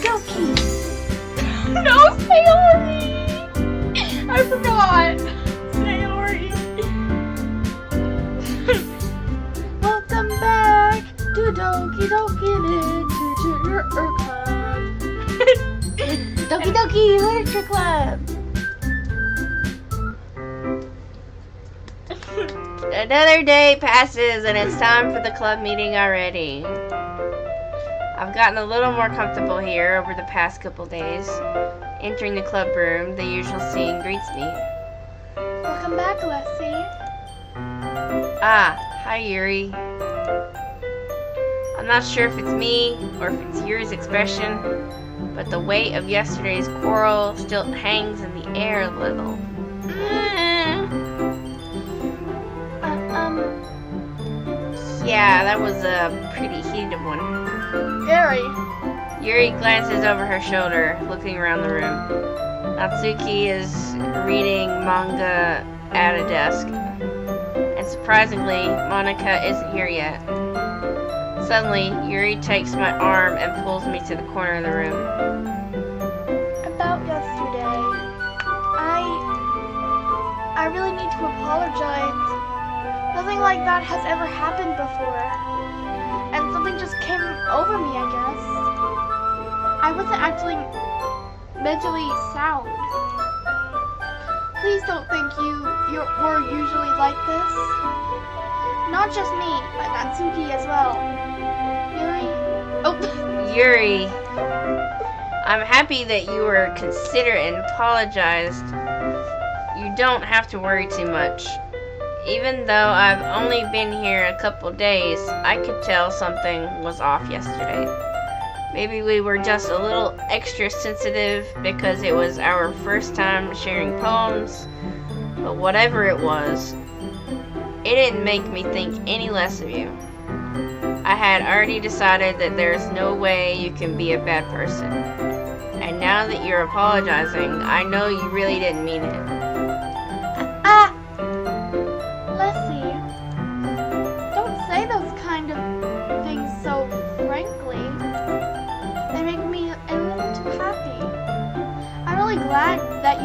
Doki! No, Sayori! I forgot! Sayori! Welcome back to Doki Literature Club! Doki Literature Club! Another day passes and it's time for the club meeting already. I've gotten a little more comfortable here over the past couple days. Entering the club room, the usual scene greets me. Welcome back, Leslie. Ah, hi Yuri. I'm not sure if it's me or if it's Yuri's expression, but the weight of yesterday's quarrel still hangs in the air a little. Yeah, that was a pretty heated one. Yuri glances over her shoulder, looking around the room. Natsuki is reading manga at a desk. And surprisingly, Monika isn't here yet. Suddenly, Yuri takes my arm and pulls me to the corner of the room. About yesterday, I really need to apologize. Nothing like that has ever happened before. And something just came over me, I guess. I wasn't actually mentally sound. Please don't think we're usually like this. Not just me, but Natsuki as well. Yuri? Oh. Yuri, I'm happy that you were considerate and apologized. You don't have to worry too much. Even though I've only been here a couple days, I could tell something was off yesterday. Maybe we were just a little extra sensitive because it was our first time sharing poems, but whatever it was, it didn't make me think any less of you. I had already decided that there's no way you can be a bad person. And now that you're apologizing, I know you really didn't mean it. Leslie, don't say those kind of things so frankly. They make me a little too happy. I'm really glad that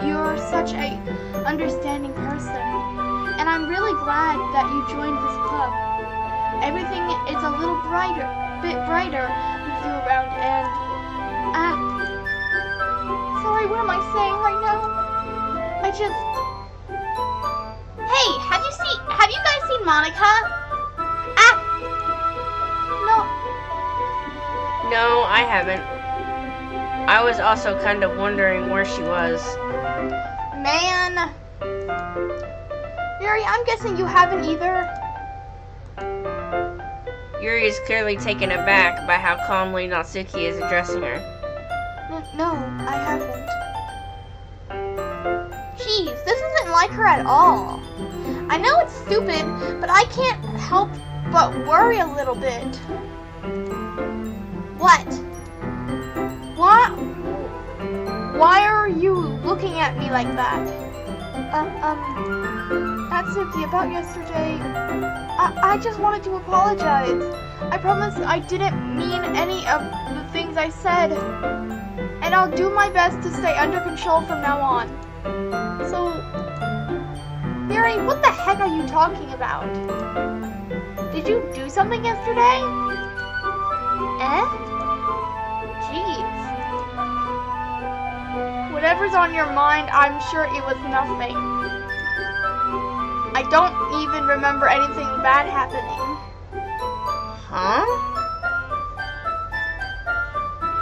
you're such a understanding person. And I'm really glad that you joined this club. Everything is a little bit brighter with you around and sorry, what am I saying right now? Hey, have you guys seen Monika? No, I haven't. I was also kind of wondering where she was. Man. Yuri, I'm guessing you haven't either. Yuri is clearly taken aback by how calmly Natsuki is addressing her. No, I haven't. Jeez, this isn't like her at all. I know it's stupid, but I can't help but worry a little bit. What? Why are you looking at me like that? Natsuki, about yesterday, I just wanted to apologize. I promise I didn't mean any of the things I said. And I'll do my best to stay under control from now on. So, Yuri, what the heck are you talking about? Did you do something yesterday? Jeez. Whatever's on your mind, I'm sure it was nothing. I don't even remember anything bad happening. Huh?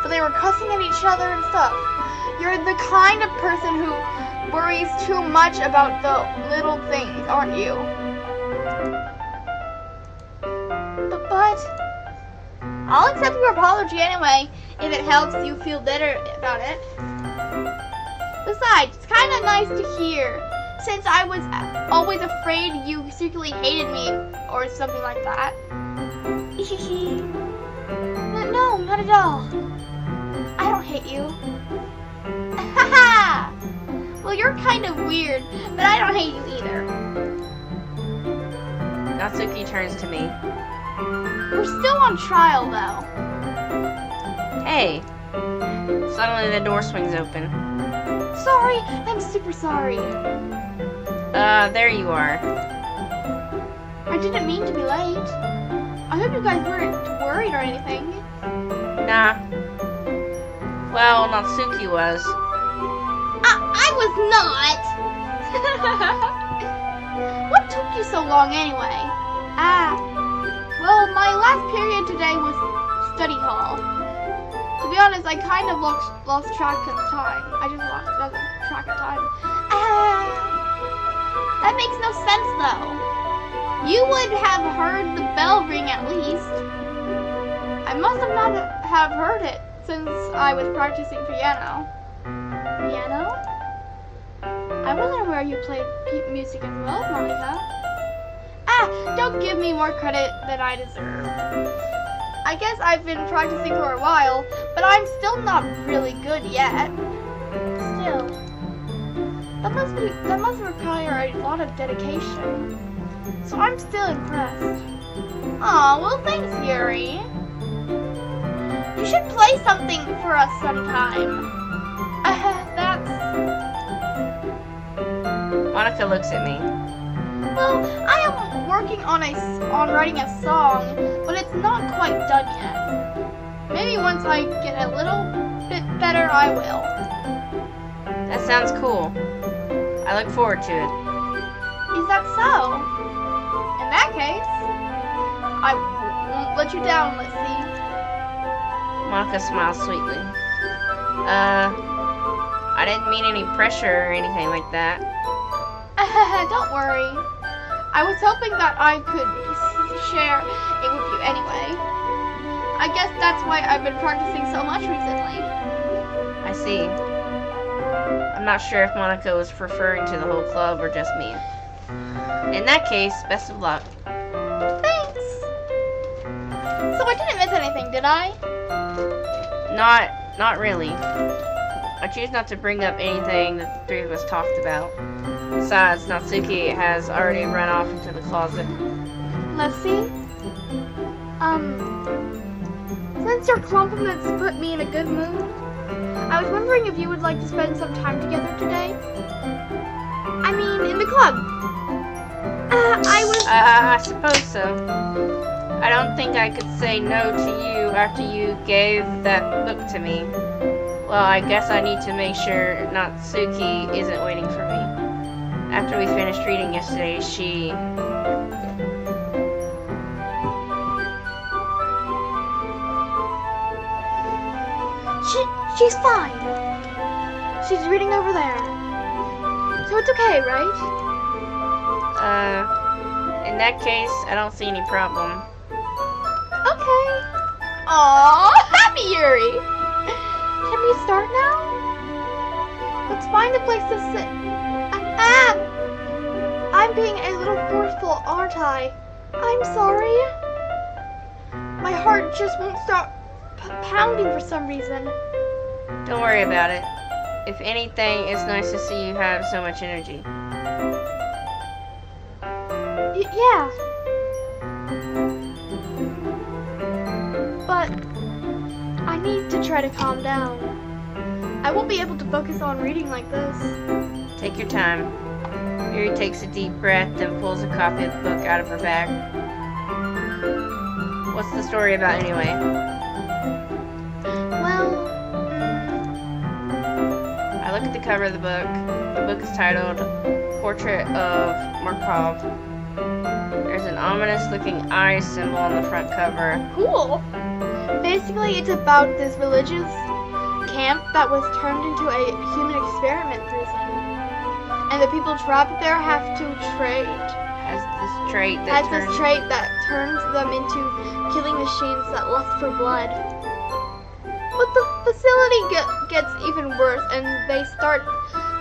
But they were cussing at each other and stuff. You're the kind of person who worries too much about the little things, aren't you? But I'll accept your apology anyway, if it helps you feel better about it. Besides, it's kind of nice to hear, since I was always afraid you secretly hated me, or something like that. No, not at all. I don't hate you. Haha! Well, you're kind of weird, but I don't hate you either. Natsuki turns to me. We're still on trial, though. Hey! Suddenly the door swings open. Sorry, I'm super sorry. There you are. I didn't mean to be late. I hope you guys weren't worried or anything. Nah. Well, Natsuki was. I was not! What took you so long anyway? Well, my last period today was study hall. To be honest, I kind of lost track of time. I just lost track of time. That makes no sense though. You would have heard the bell ring at least. I must have not have heard it since I was practicing piano. Piano? I wasn't aware you played music as well, Monika. Don't give me more credit than I deserve. I guess I've been practicing for a while, but I'm still not really good yet. Still, that must require a lot of dedication. So I'm still impressed. Aw, well thanks, Yuri. You should play something for us sometime. That's... Monika looks at me. Well, I am working on writing a song, but it's not quite done yet. Maybe once I get a little bit better, I will. That sounds cool. I look forward to it. Is that so? In that case, I won't let you down, let's see. Monika smiles sweetly. I didn't mean any pressure or anything like that. Don't worry. I was hoping that I could share it with you anyway. I guess that's why I've been practicing so much recently. I see. I'm not sure if Monika was referring to the whole club or just me. In that case, best of luck. Thanks! So I didn't miss anything, did I? Not really. I choose not to bring up anything that the three of us talked about. Besides, Natsuki has already run off into the closet. Let's see. Since your compliments put me in a good mood, I was wondering if you would like to spend some time together today. I mean, in the club. I suppose so. I don't think I could say no to you after you gave that book to me. Well, I guess I need to make sure Natsuki isn't waiting for me. After we finished reading yesterday, she's fine. She's reading over there. So it's okay, right? In that case, I don't see any problem. Okay. Aww, happy Yuri. Can we start now? Let's find a place to sit. I'm being a little forceful, aren't I? I'm sorry. My heart just won't stop pounding for some reason. Don't worry about it. If anything, it's nice to see you have so much energy. Yeah. But I need to try to calm down. I won't be able to focus on reading like this. Take your time. Yuri takes a deep breath, then pulls a copy of the book out of her bag. What's the story about anyway? Well, I look at the cover of the book. The book is titled Portrait of Markov. There's an ominous looking eye symbol on the front cover. cool. Basically, it's about this religious camp that was turned into a human experiment prison. And the people trapped there have to trade. Has this trait that turns them into killing machines that lust for blood. But the facility gets even worse, and they start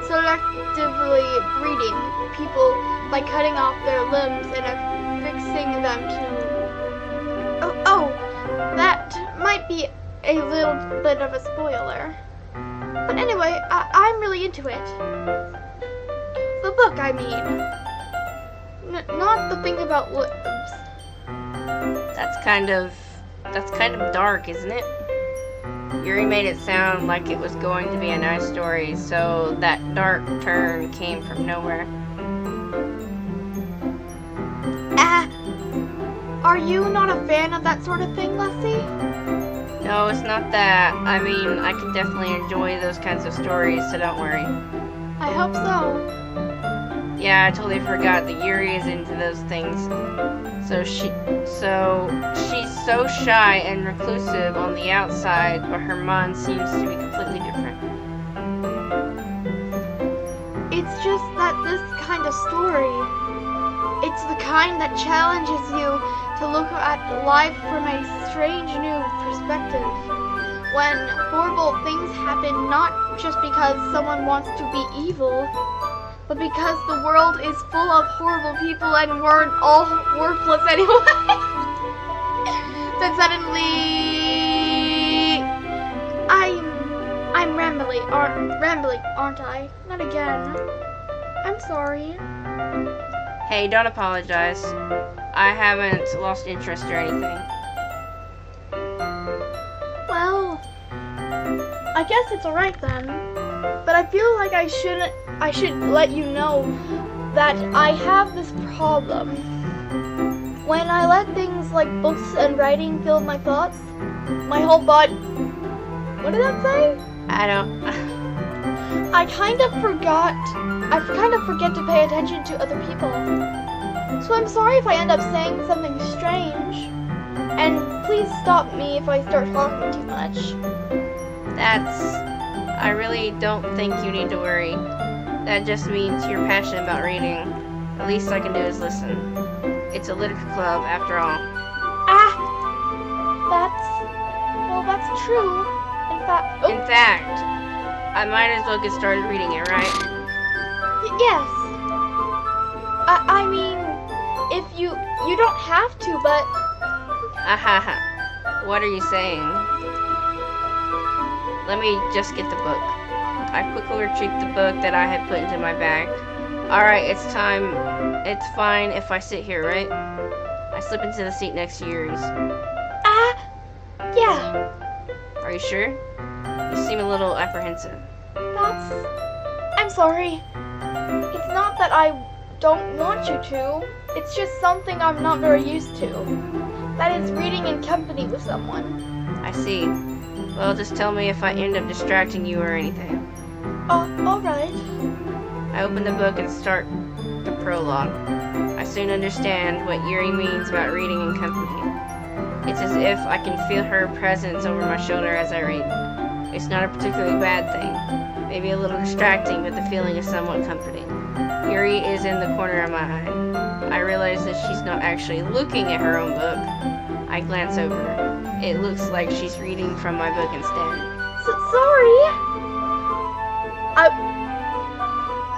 selectively breeding people by cutting off their limbs and affixing them to... Oh, that might be a little bit of a spoiler. But anyway, I'm really into it. The book, I mean. Not the thing about what. That's kind of dark, isn't it? Yuri made it sound like it was going to be a nice story, so that dark turn came from nowhere. Are you not a fan of that sort of thing, Leslie? No, it's not that. I mean, I can definitely enjoy those kinds of stories, so don't worry. I hope so. Yeah, I totally forgot that Yuri is into those things. She's so shy and reclusive on the outside, but her mind seems to be completely different. It's just that this kind of story, it's the kind that challenges you to look at life from a strange new perspective. When horrible things happen not just because someone wants to be evil, but because the world is full of horrible people and we're all worthless anyway. Then suddenly, I'm rambling, aren't I? Not again. I'm sorry. Hey, don't apologize. I haven't lost interest or anything. Well, I guess it's alright then. But I feel like I should let you know that I have this problem. When I let things like books and writing fill my thoughts, my whole body... What did that say? I don't... I kind of forget to pay attention to other people. So I'm sorry if I end up saying something strange. And please stop me if I start talking too much. I really don't think you need to worry. That just means you're passionate about reading. The least I can do is listen. It's a literature club, after all. That's true. In fact, I might as well get started reading it, right? Yes. I mean, if you don't have to, but... Ahaha. What are you saying? Let me just get the book. I quickly retrieved the book that I had put into my bag. Alright, it's time. It's fine if I sit here, right? I slip into the seat next to Yuri's. Yeah. Are you sure? You seem a little apprehensive. I'm sorry. It's not that I don't want you to. It's just something I'm not very used to. That is reading in company with someone. I see. Well, just tell me if I end up distracting you or anything. Oh, alright. I open the book and start the prologue. I soon understand what Yuri means about reading in company. It's as if I can feel her presence over my shoulder as I read. It's not a particularly bad thing. Maybe a little distracting, but the feeling is somewhat comforting. Yuri is in the corner of my eye. I realize that she's not actually looking at her own book. I glance over. It looks like she's reading from my book instead. Sorry.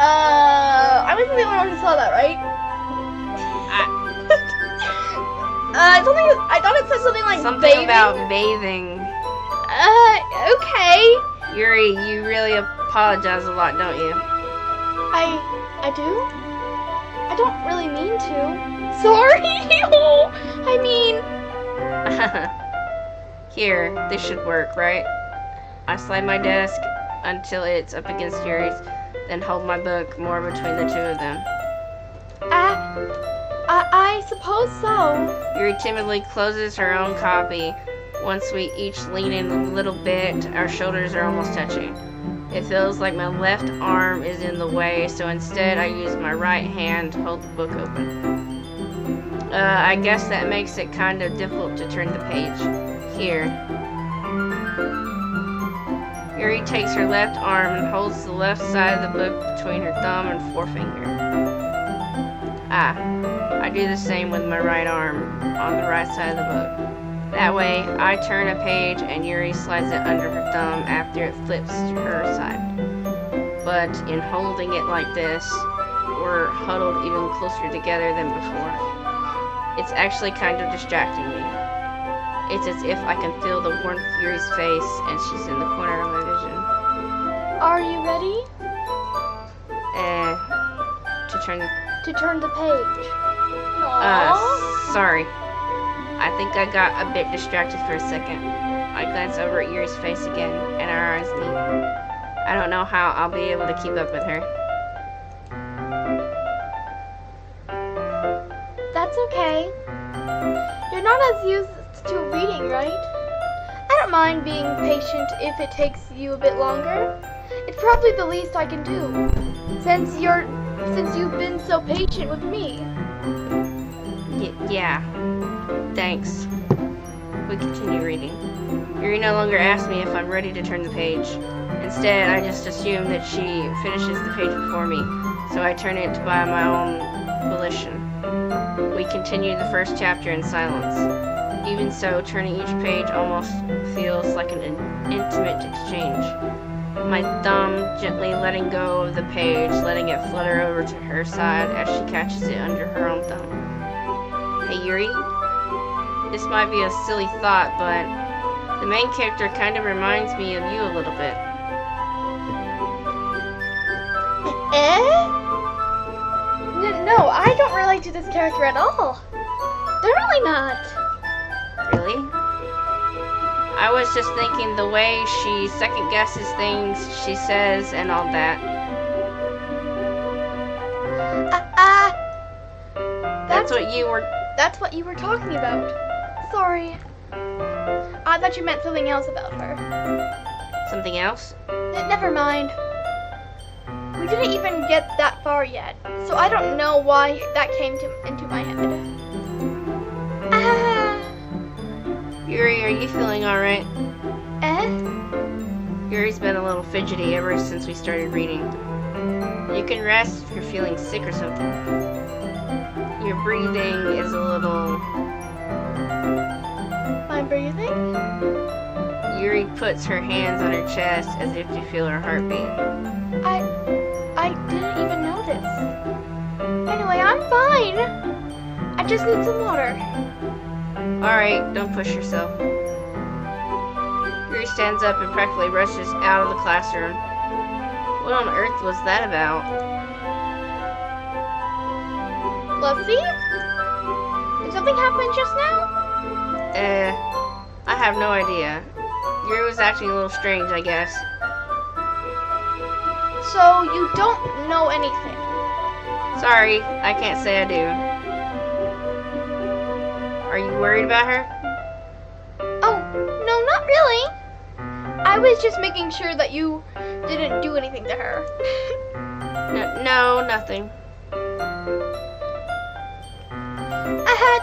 I wasn't the only one who saw that, right? I thought it said something like bathing. About bathing. Okay. Yuri, you really apologize a lot, don't you? I do? I don't really mean to. Sorry. I mean... Here, this should work, right? I slide my desk until it's up against Yuri's, then hold my book more between the two of them. I suppose so. Yuri timidly closes her own copy. Once we each lean in a little bit, our shoulders are almost touching. It feels like my left arm is in the way, so instead I use my right hand to hold the book open. I guess that makes it kind of difficult to turn the page. Here. Yuri takes her left arm and holds the left side of the book between her thumb and forefinger. I do the same with my right arm on the right side of the book. That way, I turn a page and Yuri slides it under her thumb after it flips to her side. But in holding it like this, we're huddled even closer together than before. It's actually kind of distracting me. It's as if I can feel the warmth of Yuri's face and she's in the corner of my vision. Are you ready To turn the... to turn the page? Aww. Sorry. I think I got a bit distracted for a second. I glanced over at Yuri's face again, and our eyes meet. I don't know how I'll be able to keep up with her. That's okay. You're not as used to reading, right? I don't mind being patient if it takes you a bit longer. It's probably the least I can do, since you've been so patient with me. Yeah. Thanks. We continue reading. Yuri no longer asks me if I'm ready to turn the page. Instead, I just assume that she finishes the page before me, so I turn it by my own volition. We continue the first chapter in silence. Even so, turning each page almost feels like an intimate exchange. My thumb gently letting go of the page, letting it flutter over to her side as she catches it under her own thumb. Hey Yuri, this might be a silly thought, but the main character kind of reminds me of you a little bit. No, I don't relate to this character at all. Really not. Really? I was just thinking the way she second guesses things she says and all that. That's what you were talking about. Sorry. I thought you meant something else about her. Something else? Never mind. We didn't even get that far yet, so I don't know why that came into my head. Yuri, are you feeling alright? Yuri's been a little fidgety ever since we started reading. You can rest if you're feeling sick or something. Your breathing is a little... My breathing? Yuri puts her hands on her chest as if to feel her heartbeat. I didn't even notice. Anyway, I'm fine. I just need some water. Alright, don't push yourself. Yuri stands up and practically rushes out of the classroom. What on earth was that about? Let's see. Did something happen just now? I have no idea. Yuri was acting a little strange, I guess. So you don't know anything? Sorry, I can't say I do. Are you worried about her? Oh, no, not really. I was just making sure that you didn't do anything to her. No, nothing.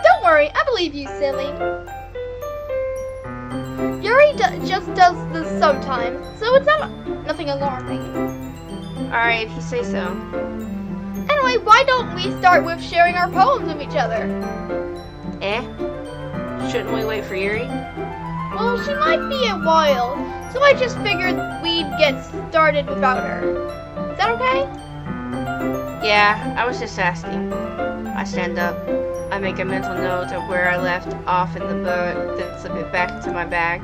Don't worry, I believe you, silly. Yuri just does this sometimes, so it's nothing alarming. Alright, if you say so. Anyway, why don't we start with sharing our poems with each other? Shouldn't we wait for Yuri? Well, she might be a while, so I just figured we'd get started without her. Is that okay? Yeah, I was just asking. I stand up. I make a mental note of where I left off in the book, then slip it back into my bag.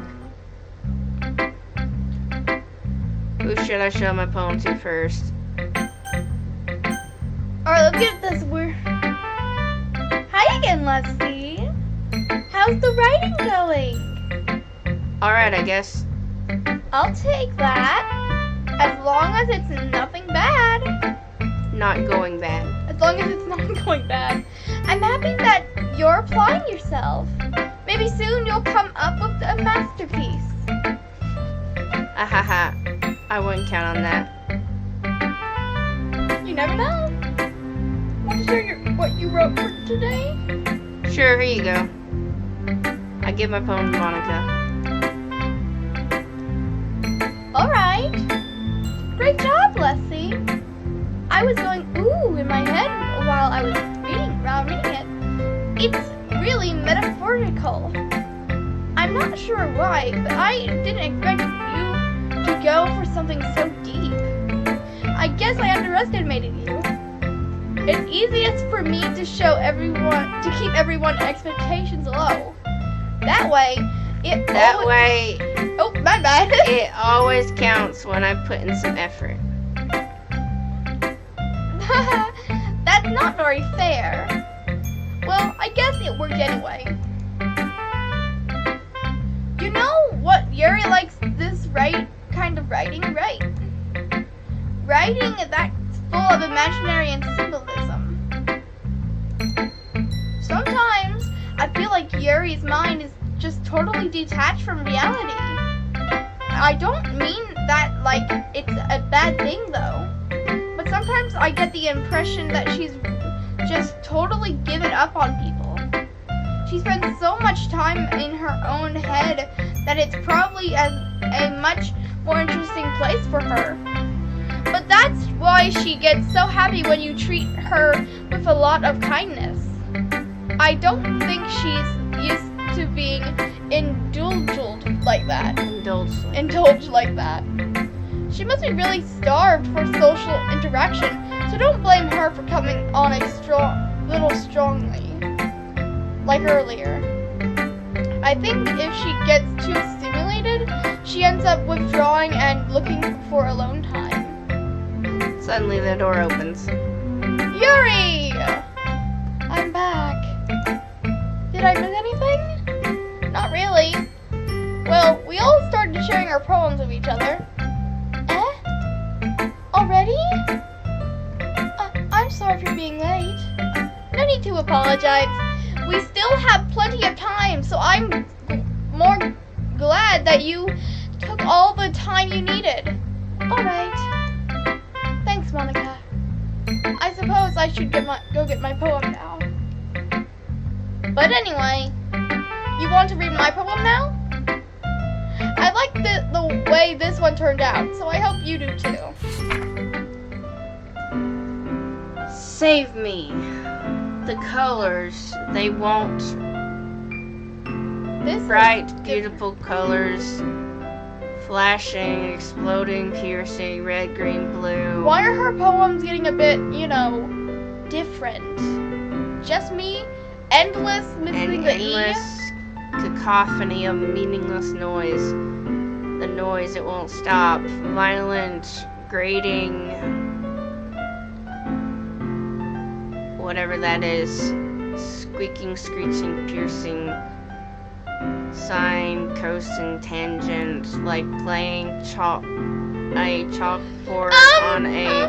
Who should I show my poem to first? Alright, let's get this. Hi again, Leslie. How's the writing going? Alright, I guess. I'll take that. As long as it's nothing bad. Not going bad. As long as it's not going bad. I'm happy that you're applying yourself. Maybe soon you'll come up with a masterpiece. Ahaha. I wouldn't count on that. You never know. Want to share what you wrote for today? Sure, here you go. I give my poem to Monika. Alright. Great job, Leslie. I was going ooh in my head while I was reading it. It's really metaphorical. I'm not sure why, but I didn't expect you to go for something so deep. I guess I underestimated you. It's easiest for me to keep everyone's expectations low. That way, Oh, my bad. It always counts when I put in some effort. That's not very fair. Well, I guess it worked anyway. You know what Yuri likes this kind of writing, right? Writing that's full of imaginary and symbolism. Sometimes I feel like Yuri's mind is just totally detached from reality. I don't mean that like it's a bad thing though, but sometimes I get the impression that she's just totally given up on people. She spends so much time in her own head that it's probably a much more interesting place for her. But that's why she gets so happy when you treat her with a lot of kindness. I don't think she's used to being indulged like that. Indulged like that. She must be really starved for social interaction, so don't blame her for coming on a little strongly, like earlier. I think if she gets too stimulated, she ends up withdrawing and looking for alone time. Suddenly the door opens. Yuri! I'm back. Did I miss anything? Not really. Well, we all started sharing our poems with each other. Already? I'm sorry for being late. No need to apologize. We still have plenty of time, so I'm more glad that you took all the time you needed. Alright. Thanks, Monika. I suppose I should go get my poem now. But anyway, you want to read my poem now? I like the way this one turned out, so I hope you do too. Save me. The colors, they won't. This Bright, beautiful colors. Flashing, exploding, piercing, red, green, blue. Why are her poems getting a bit, different? Just me? Endless missing the endless cacophony of meaningless noise. The noise, it won't stop. Violent, grating, whatever that is. Squeaking, screeching, piercing. Sine, cosine, tangent, like playing chalkboard on a...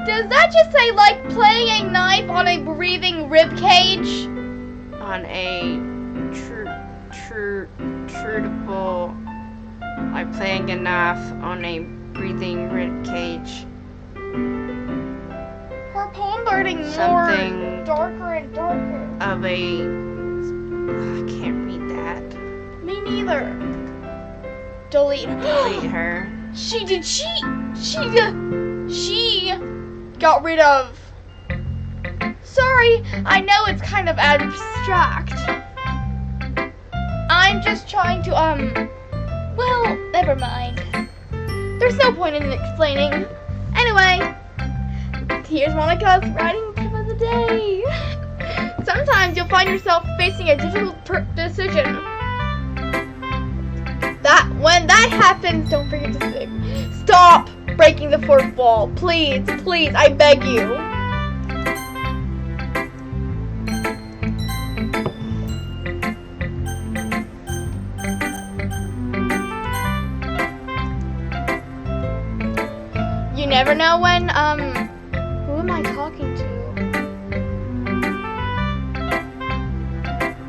Does that just say like playing a knife on a breathing rib cage? On a trudable, like playing a knife on a breathing rib cage. Her poems are getting more darker and darker. Of a... I can't read that. Me neither. Delete. Delete her. She got rid of. Sorry, I know it's kind of abstract. I'm just trying to, well, never mind. There's no point in explaining. Anyway, here's Monika's writing tip of the day. Sometimes you'll find yourself facing a difficult decision. When that happens, don't forget to sing. Stop breaking the fourth wall. Please, please, I beg you. You never know when, who am I talking to?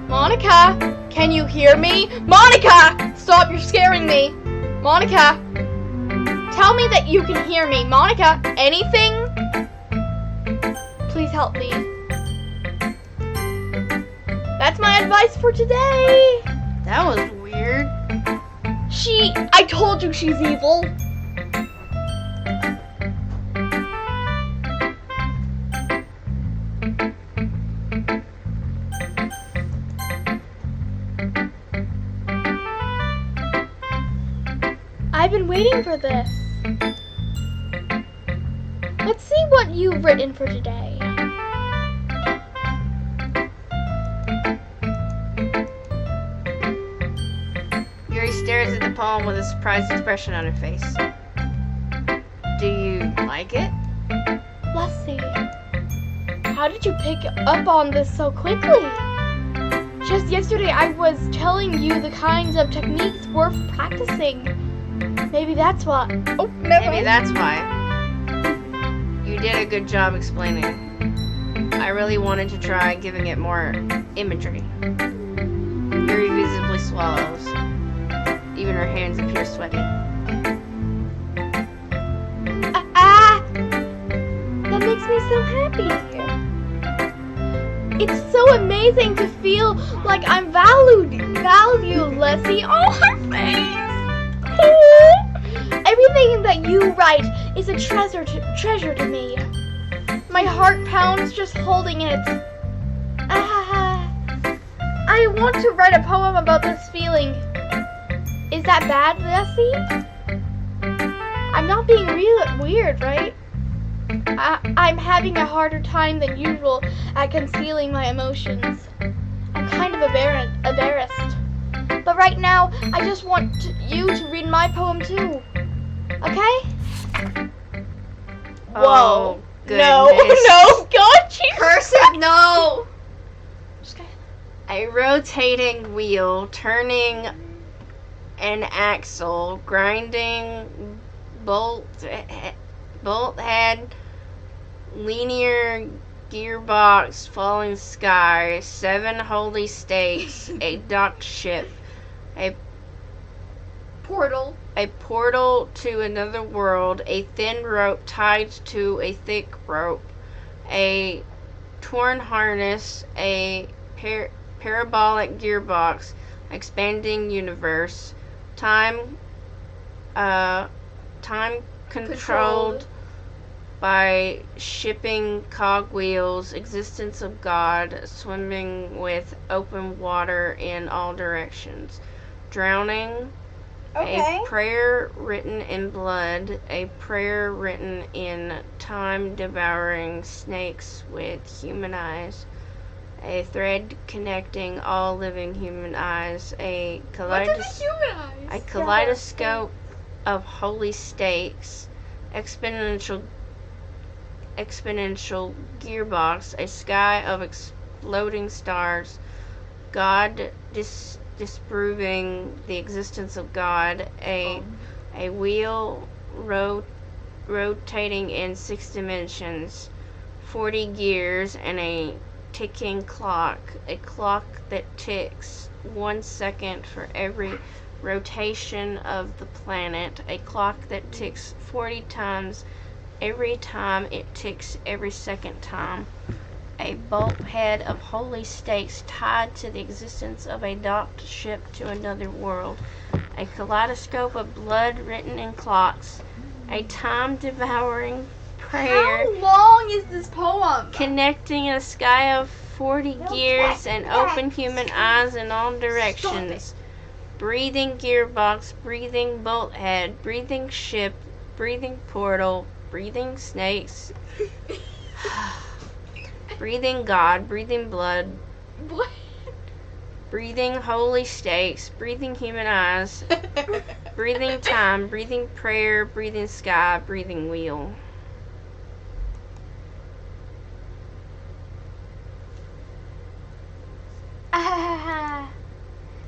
Monika, can you hear me? Monika, stop, you're scaring me. Monika, tell me that you can hear me. Monika, anything? Please help me. That's my advice for today. That was weird. I told you she's evil. I've been waiting for this. Let's see what you've written for today. poem with a surprised expression on her face. Do you like it? Leslie, how did you pick up on this so quickly? Just yesterday I was telling you the kinds of techniques worth practicing. Maybe that's why. Oh, never Maybe mind. that's why. You did a good job explaining. I really wanted to try giving it more imagery. Yuri visibly swallows. Even her hands appear sweaty. That makes me so happy. It's so amazing to feel like I'm valued, Leslie. Oh, her face. Everything that you write is a treasure to me. My heart pounds just holding it. I want to write a poem about this feeling. Is that bad, Leslie? I'm not being weird, right? I'm having a harder time than usual at concealing my emotions. I'm kind of embarrassed. But right now, I just want you to read my poem too. Okay? Oh, goodness. No, God, you Cursive, no! Okay. A rotating wheel, turning an axle, grinding bolt head, linear gearbox, falling sky, 7 holy stakes, a docked ship, a portal to another world, a thin rope tied to a thick rope, a torn harness, a parabolic gearbox, expanding universe, time controlled by shipping cogwheels, existence of God, swimming with open water in all directions, drowning, a prayer written in blood, a prayer written in time, devouring snakes with human eyes, a thread connecting all living human eyes, a kaleidoscope of holy stakes, exponential gearbox, a sky of exploding stars, God disproving the existence of God, a wheel rotating in 6 dimensions, 40 gears, and a ticking clock, a clock that ticks 1 second for every rotation of the planet, a clock that ticks 40 times every time it ticks every second time, a bulkhead of holy stakes tied to the existence of a docked ship to another world, a kaleidoscope of blood written in clocks, a time-devouring prayer. How long is this poem? Connecting a sky of 40 gears and open human eyes in all directions. Breathing gearbox, breathing bolthead, breathing ship, breathing portal, breathing snakes. Breathing God, breathing blood. What? Breathing holy stakes, breathing human eyes. Breathing time, breathing prayer, breathing sky, breathing wheel.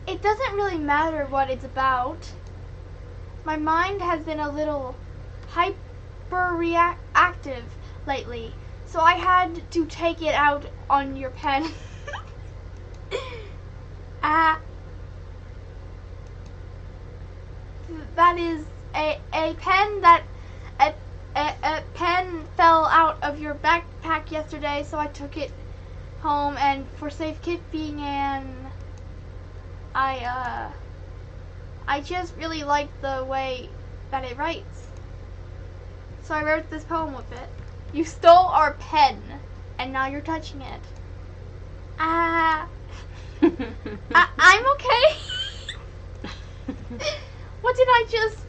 It doesn't really matter what it's about. My mind has been a little hyper-reactive lately, so I had to take it out on your pen. That is a pen that a pen fell out of your backpack yesterday, so I took it home and for safekeeping, and I just really like the way that it writes. So I wrote this poem with it. You stole our pen, and now you're touching it. I'm okay. What did I just...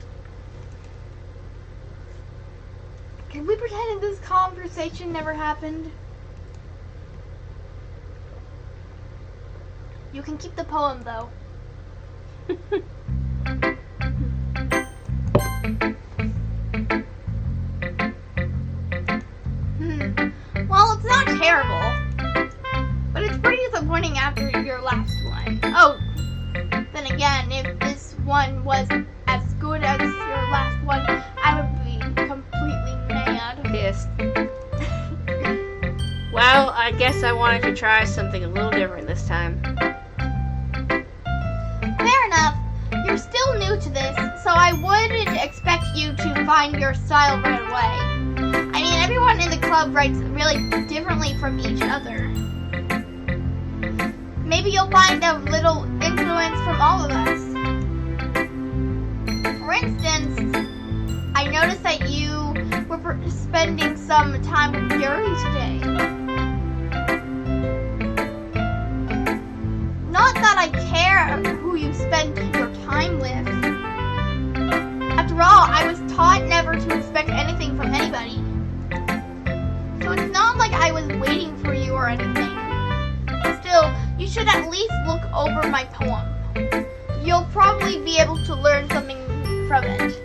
Can we pretend this conversation never happened? You can keep the poem, though. terrible. But it's pretty disappointing after your last one. Oh, then again, if this one was as good as your last one, I would be completely mad. Pissed. Well, I guess I wanted to try something a little different this time. Fair enough. You're still new to this, so I wouldn't expect you to find your style right away. I mean, everyone in the club writes really differently from each other. Maybe you'll find a little influence from all of us. For instance, I noticed that you were spending some time with Yuri today. Not that I care who you spend your time with. After all, I was taught never to expect anything from anybody. So it's not like I was waiting for you or anything. Still, you should at least look over my poem. You'll probably be able to learn something from it.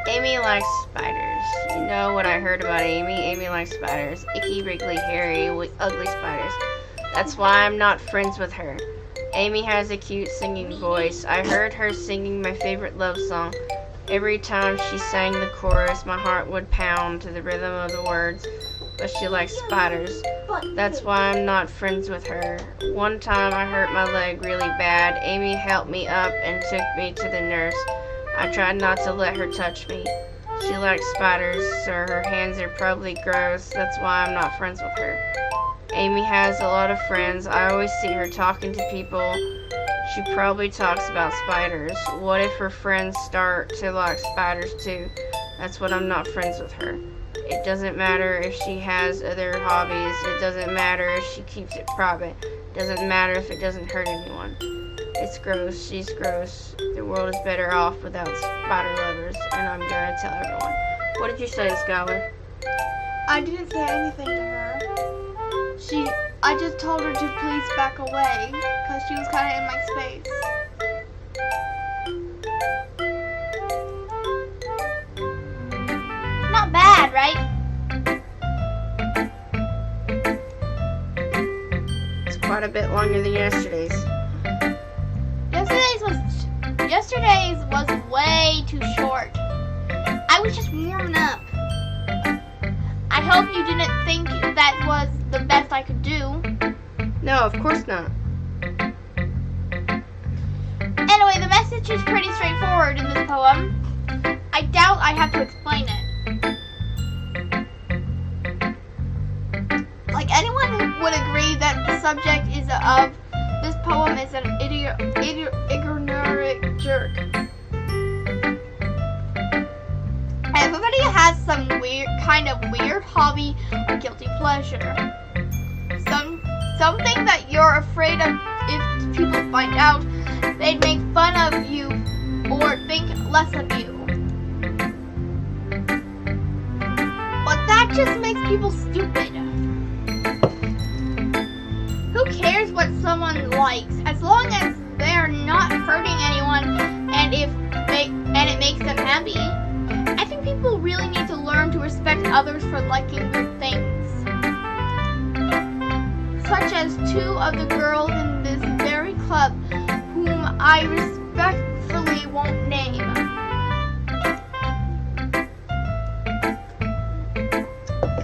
Amy likes spiders. You know what I heard about Amy? Amy likes spiders. Icky, wriggly, hairy, ugly spiders. That's why I'm not friends with her. Amy has a cute singing voice. I heard her singing my favorite love song. Every time she sang the chorus, my heart would pound to the rhythm of the words. But she likes spiders. That's why I'm not friends with her. One time I hurt my leg really bad. Amy helped me up and took me to the nurse. I tried not to let her touch me. She likes spiders, so her hands are probably gross. That's why I'm not friends with her. Amy has a lot of friends. I always see her talking to people. She probably talks about spiders. What if her friends start to like spiders too? That's what I'm not friends with her. It doesn't matter if she has other hobbies. It doesn't matter if she keeps it private. It doesn't matter if it doesn't hurt anyone. It's gross. She's gross. The world is better off without spider lovers, and I'm gonna tell everyone. What did you say, Skylar? I didn't say anything to her. I just told her to please back away, because she was kind of in my space. Not bad, right? It's quite a bit longer than yesterday's. Yesterday's was way too short. I was just warming up. I hope you didn't think that was the best I could do. No, of course not. Anyway, the message is pretty straightforward in this poem. I doubt I have to explain it. Like, anyone would agree that the subject of this poem is an ignorant jerk. Everybody has some kind of weird hobby or guilty pleasure. Something that you're afraid of if people find out, they'd make fun of you or think less of you. But that just makes people stupid. Who cares what someone likes, as long as they're not hurting anyone and it makes them happy? I think people really need to learn to respect others for liking good things. Such as two of the girls in this very club whom I respectfully won't name.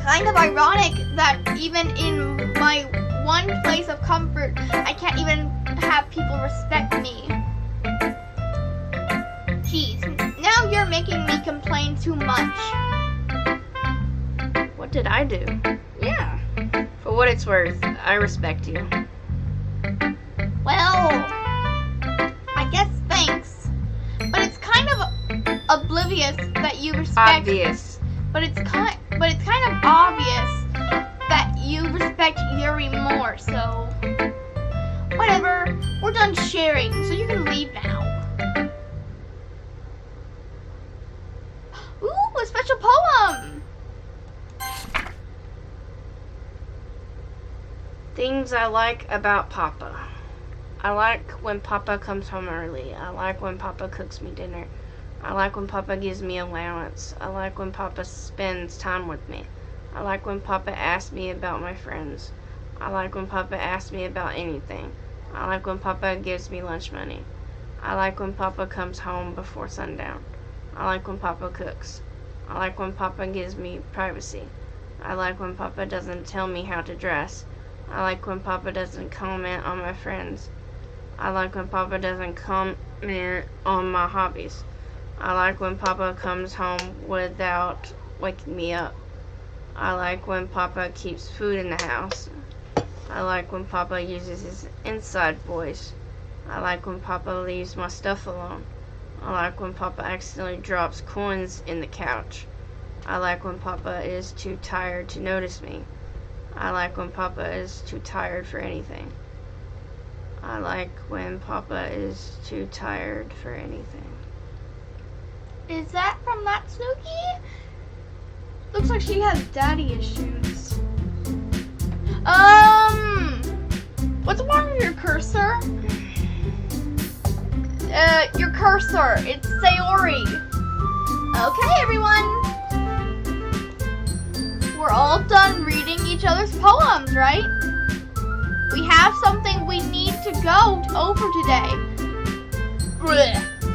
Kind of ironic that even in my one place of comfort, I can't even have people respect me. Jeez, now you're making me complain too much. What did I do? Yeah. For what it's worth, I respect you. Well, I guess thanks. But it's kind of oblivious that you respect. Obvious. But it's kind of obvious that you respect Yuri more. So, whatever. We're done sharing, so you can leave now. Ooh, a special poem. Things I like about Papa. I like when Papa comes home early. I like when Papa cooks me dinner. I like when Papa gives me allowance. I like when Papa spends time with me. I like when Papa asks me about my friends. I like when Papa asks me about anything. I like when Papa gives me lunch money. I like when Papa comes home before sundown. I like when Papa cooks. I like when Papa gives me privacy. I like when Papa doesn't tell me how to dress. I like when Papa doesn't comment on my friends. I like when Papa doesn't comment on my hobbies. I like when Papa comes home without waking me up. I like when Papa keeps food in the house. I like when Papa uses his inside voice. I like when Papa leaves my stuff alone. I like when Papa accidentally drops coins in the couch. I like when Papa is too tired to notice me. I like when Papa is too tired for anything. I like when Papa is too tired for anything. Is that from that Snooki? Looks like she has daddy issues. What's wrong with your cursor? Your cursor. It's Sayori. Okay, everyone. We're all done reading each other's poems, right? We have something we need to go over today.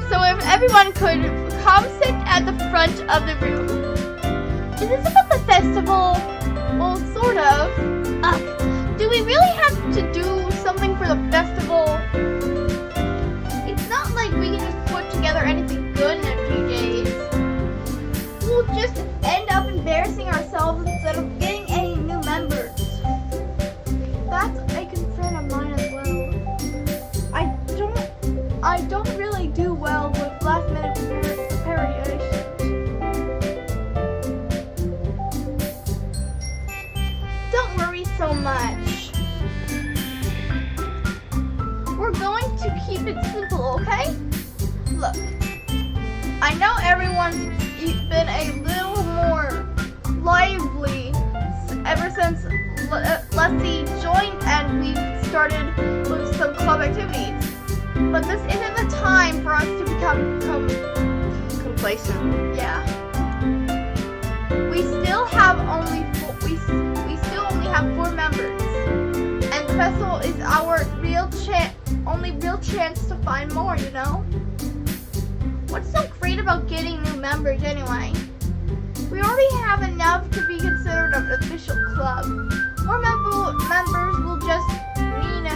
So if everyone could come sit at the front of the room. Is this about the festival? Well, sort of. Do we really have to do something for the festival? It's not like we can just put together anything good in a few days. We'll just end up embarrassing ourselves instead of getting any new members. That's a concern of mine as well. I don't really do well with last minute preparations. Don't worry so much. We're going to keep it simple, okay? Look, I know everyone's been a little more lively ever since Leslie joined and we started with some club activities. But this isn't the time for us to become Complacent. yeah. We still only have 4 members, and the festival is our only real chance to find more. You know. What's so great about getting new members anyway? We already have enough to be considered an official club. More members will just mean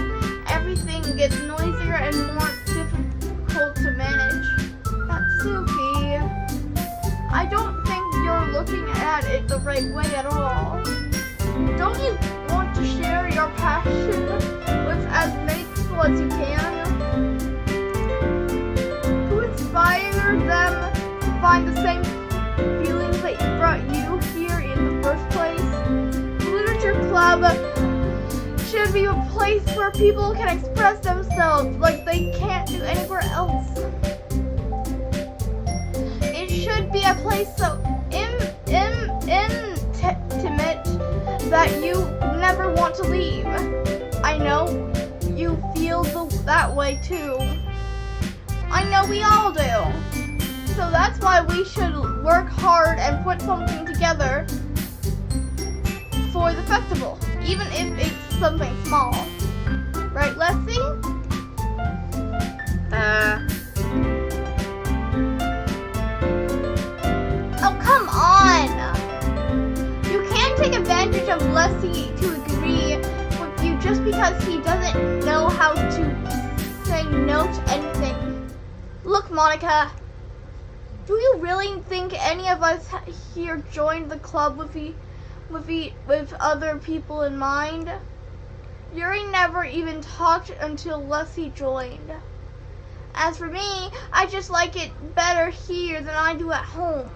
everything gets noisier and more difficult to manage. Natsuki, I don't think you're looking at it the right way at all. Don't you want to share your passion with as many people as you can? To inspire them to find the same feelings that brought you here in the first place? The Literature Club should be a place where people can express themselves like they can't do anywhere else. It should be a place so intimate that you never want to leave. I know you feel that way too. I know we all do. So that's why we should work hard and put something together for the festival, even if it's something small. Right, Leslie? Oh, come on! You can't take advantage of Leslie to agree with you just because he doesn't know how to say no to anything. Look, Monica, do you really think any of us here joined the club with other people in mind? Yuri never even talked until Leslie joined. As for me, I just like it better here than I do at home.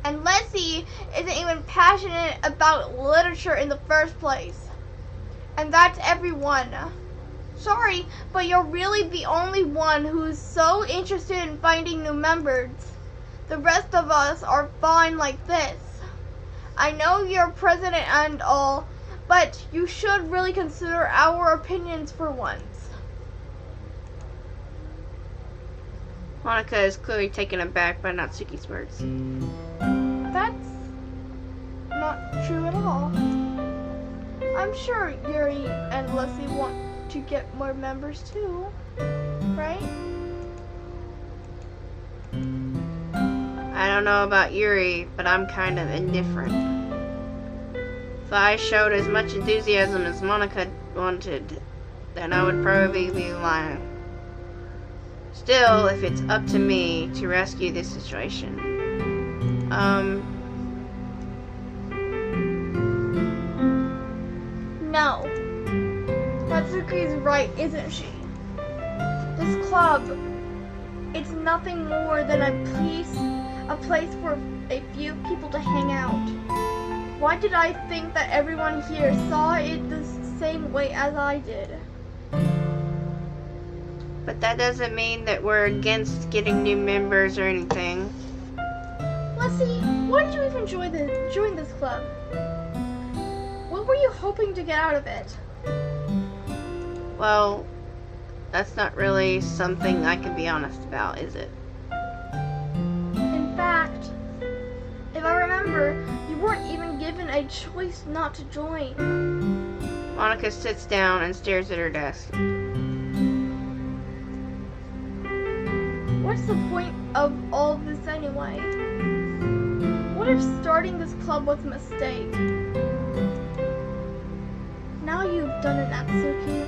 And Leslie isn't even passionate about literature in the first place. And that's everyone. Sorry, but you're really the only one who's so interested in finding new members. The rest of us are fine like this. I know you're president and all, but you should really consider our opinions for once. Monika is clearly taken aback by Natsuki's words. That's not true at all. I'm sure Yuri and Leslie want to get more members too, right? I don't know about Yuri, but I'm kind of indifferent. If I showed as much enthusiasm as Monika wanted, then I would probably be lying. Still, if it's up to me to rescue this situation, No. Natsuki's right, isn't she? This club, it's nothing more than a place for a few people to hang out. Why did I think that everyone here saw it the same way as I did? but that doesn't mean that we're against getting new members or anything. Leslie, why did you even join this club? What were you hoping to get out of it? Well, that's not really something I can be honest about, is it? In fact, if I remember, you weren't even given a choice not to join. Monika sits down and stares at her desk. What's the point of all this anyway? What if starting this club was a mistake? Now you've done it, Natsuki.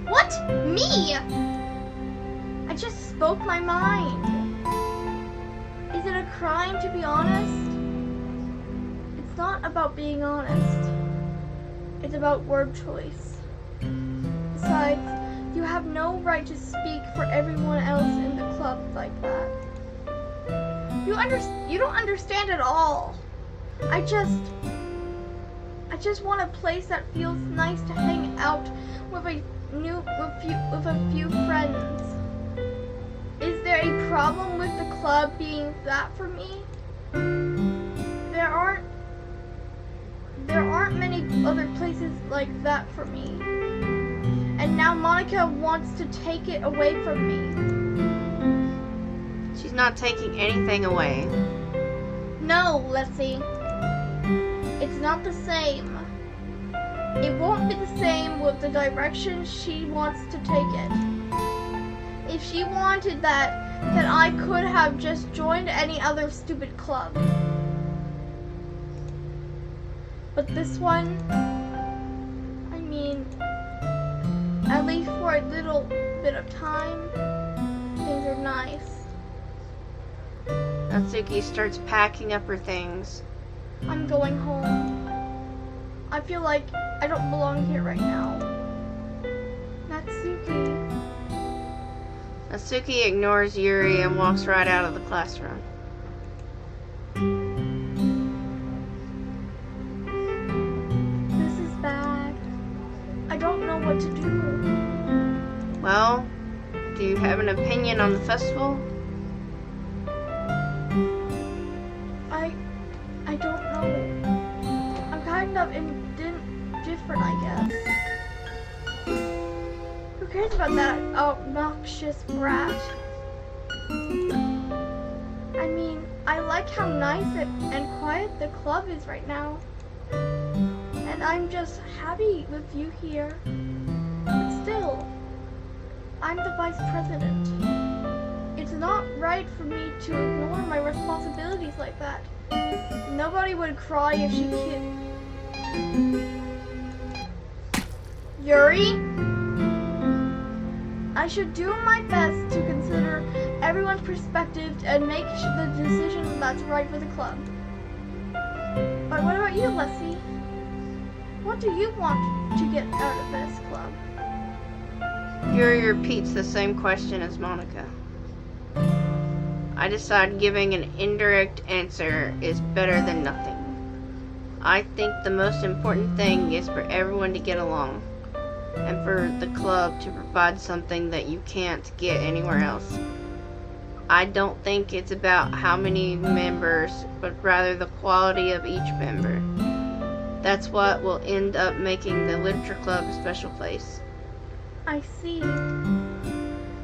What? Me? I just spoke my mind. Is it a crime to be honest? It's not about being honest. It's about word choice. Besides, you have no right to speak for everyone else in the club like that. You don't understand at all. I just want a place that feels nice to hang out with a few friends. Is there a problem with the club being that for me? There aren't many other places like that for me. And now Monika wants to take it away from me. She's not taking anything away. No, Leslie. It's not the same. It won't be the same with the direction she wants to take it. If she wanted that, then I could have just joined any other stupid club. But this one, I mean, at least for a little bit of time, things are nice. Natsuki starts packing up her things. I'm going home. I feel like I don't belong here right now. Natsuki. Natsuki ignores Yuri and walks right out of the classroom. This is bad. I don't know what to do. Well, do you have an opinion on the festival? I don't know. I'm kind of indifferent, I guess. Who cares about that obnoxious brat? I mean, I like how nice and quiet the club is right now. And I'm just happy with you here. But still, I'm the vice president. It's not right for me to ignore my responsibilities like that. Nobody would cry if she kissed. Yuri? I should do my best to consider everyone's perspective and make the decision that's right for the club. But what about you, Leslie? What do you want to get out of this club? Yuri repeats the same question as Monika. I decide giving an indirect answer is better than nothing. I think the most important thing is for everyone to get along, and for the club to provide something that you can't get anywhere else. I don't think it's about how many members, but rather the quality of each member. That's what will end up making the literature club a special place. I see.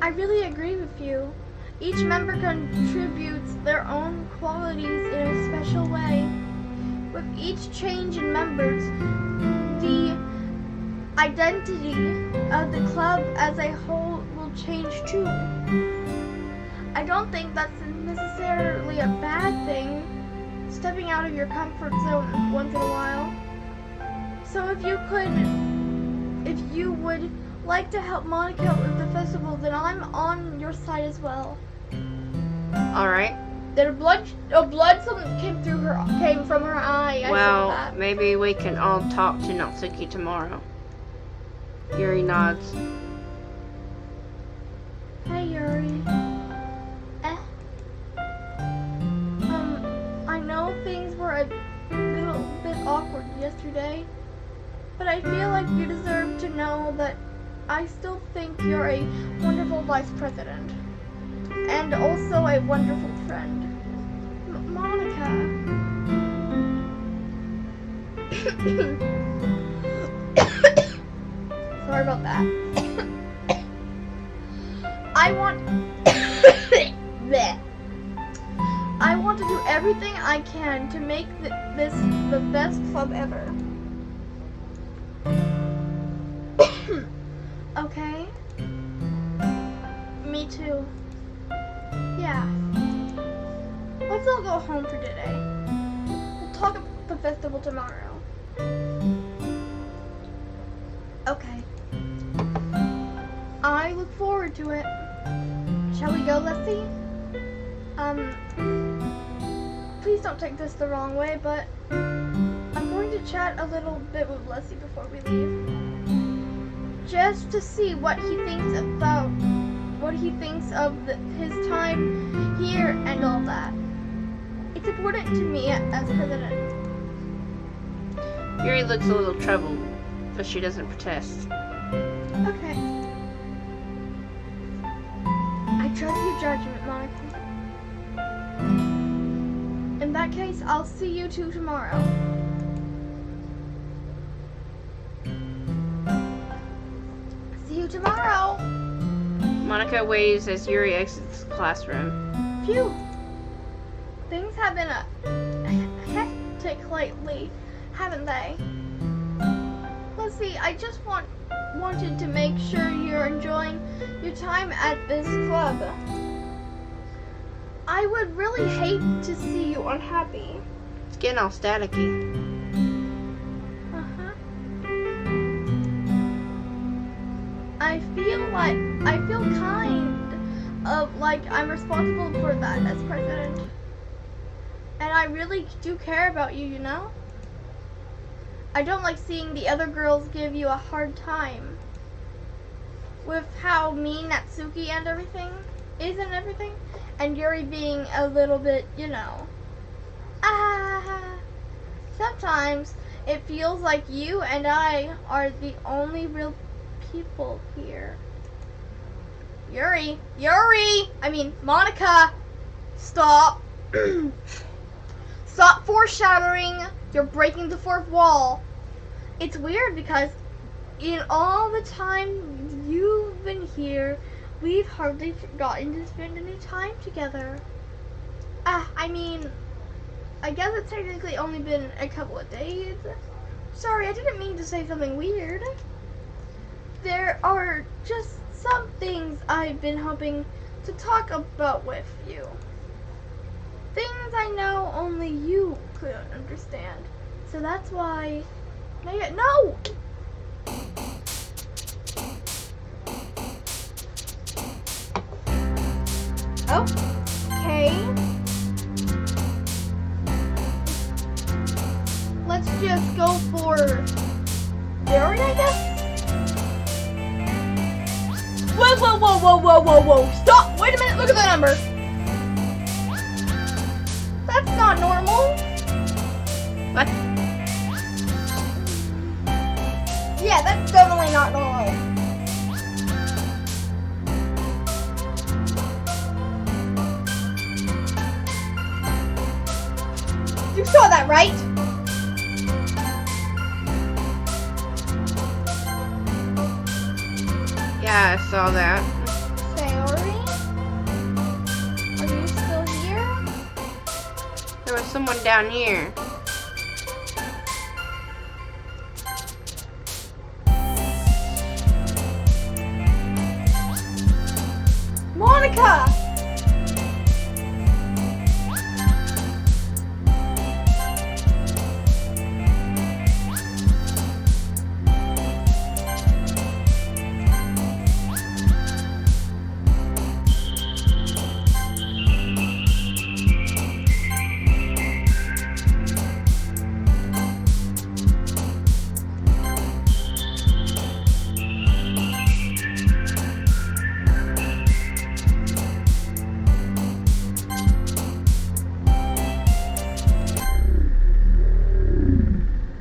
I really agree with you. Each member contributes their own qualities in a special way. With each change in members, the identity of the club as a whole will change too. I don't think that's necessarily a bad thing, stepping out of your comfort zone once in a while. So if you would like to help Monica with the festival, then I'm on your side as well. Alright. There blood something came from her eye. I Well, saw that. maybe we can all talk to Natsuki tomorrow. Yuri nods. Hey, Yuri. I know things were a little bit awkward yesterday, but I feel like you deserve to know that I still think you're a wonderful vice president. And also a wonderful friend. Monica. Sorry about that. I want to do everything I can to make this the best club ever. Okay? Me too. Yeah. Let's all go home for today. We'll talk about the festival tomorrow. Okay. I look forward to it. Shall we go, Leslie? Please don't take this the wrong way, but I'm going to chat a little bit with Leslie before we leave. Just to see what he thinks of his time here and all that. It's important to me as president. Yuri looks a little troubled, but she doesn't protest. Okay. I trust your judgment, Monica. In that case, I'll see you two tomorrow. See you tomorrow. Monica waves as Yuri exits the classroom. Phew. Things have been hectic lately, haven't they? Let's see, I just wanted to make sure you're enjoying your time at this club. I would really hate to see you unhappy. It's getting all staticky. I feel kind of like I'm responsible for that as president. And I really do care about you, you know? I don't like seeing the other girls give you a hard time. With how mean Natsuki and everything is and everything. And Yuri being a little bit, you know. Sometimes it feels like you and I are the only real people here. Monica, stop. Stop foreshadowing. You're breaking the fourth wall. It's weird because in all the time you've been here, we've hardly gotten to spend any time together. I guess it's technically only been a couple of days. Sorry, I didn't mean to say something weird. There are just some things I've been hoping to talk about with you. Things I know only you could understand. So that's why... No! Okay. Let's just go for Yuri, I guess? Whoa. Stop! Wait a minute, look at the number. That's not normal. What? Yeah, that's definitely not normal. You saw that, right? Yeah, I saw that. Same. There was someone down here. Monika!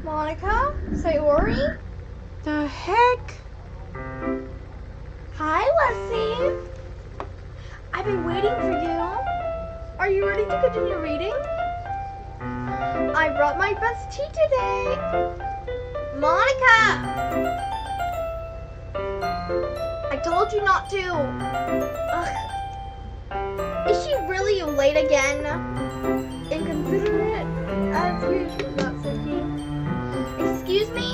Monika? Sayori? The heck? Hi, Leslie. I've been waiting for you. Are you ready to continue reading? I brought my best tea today. Monika! I told you not to. Ugh. Is she really late again? Inconsiderate as usual, Natsuki. Excuse me?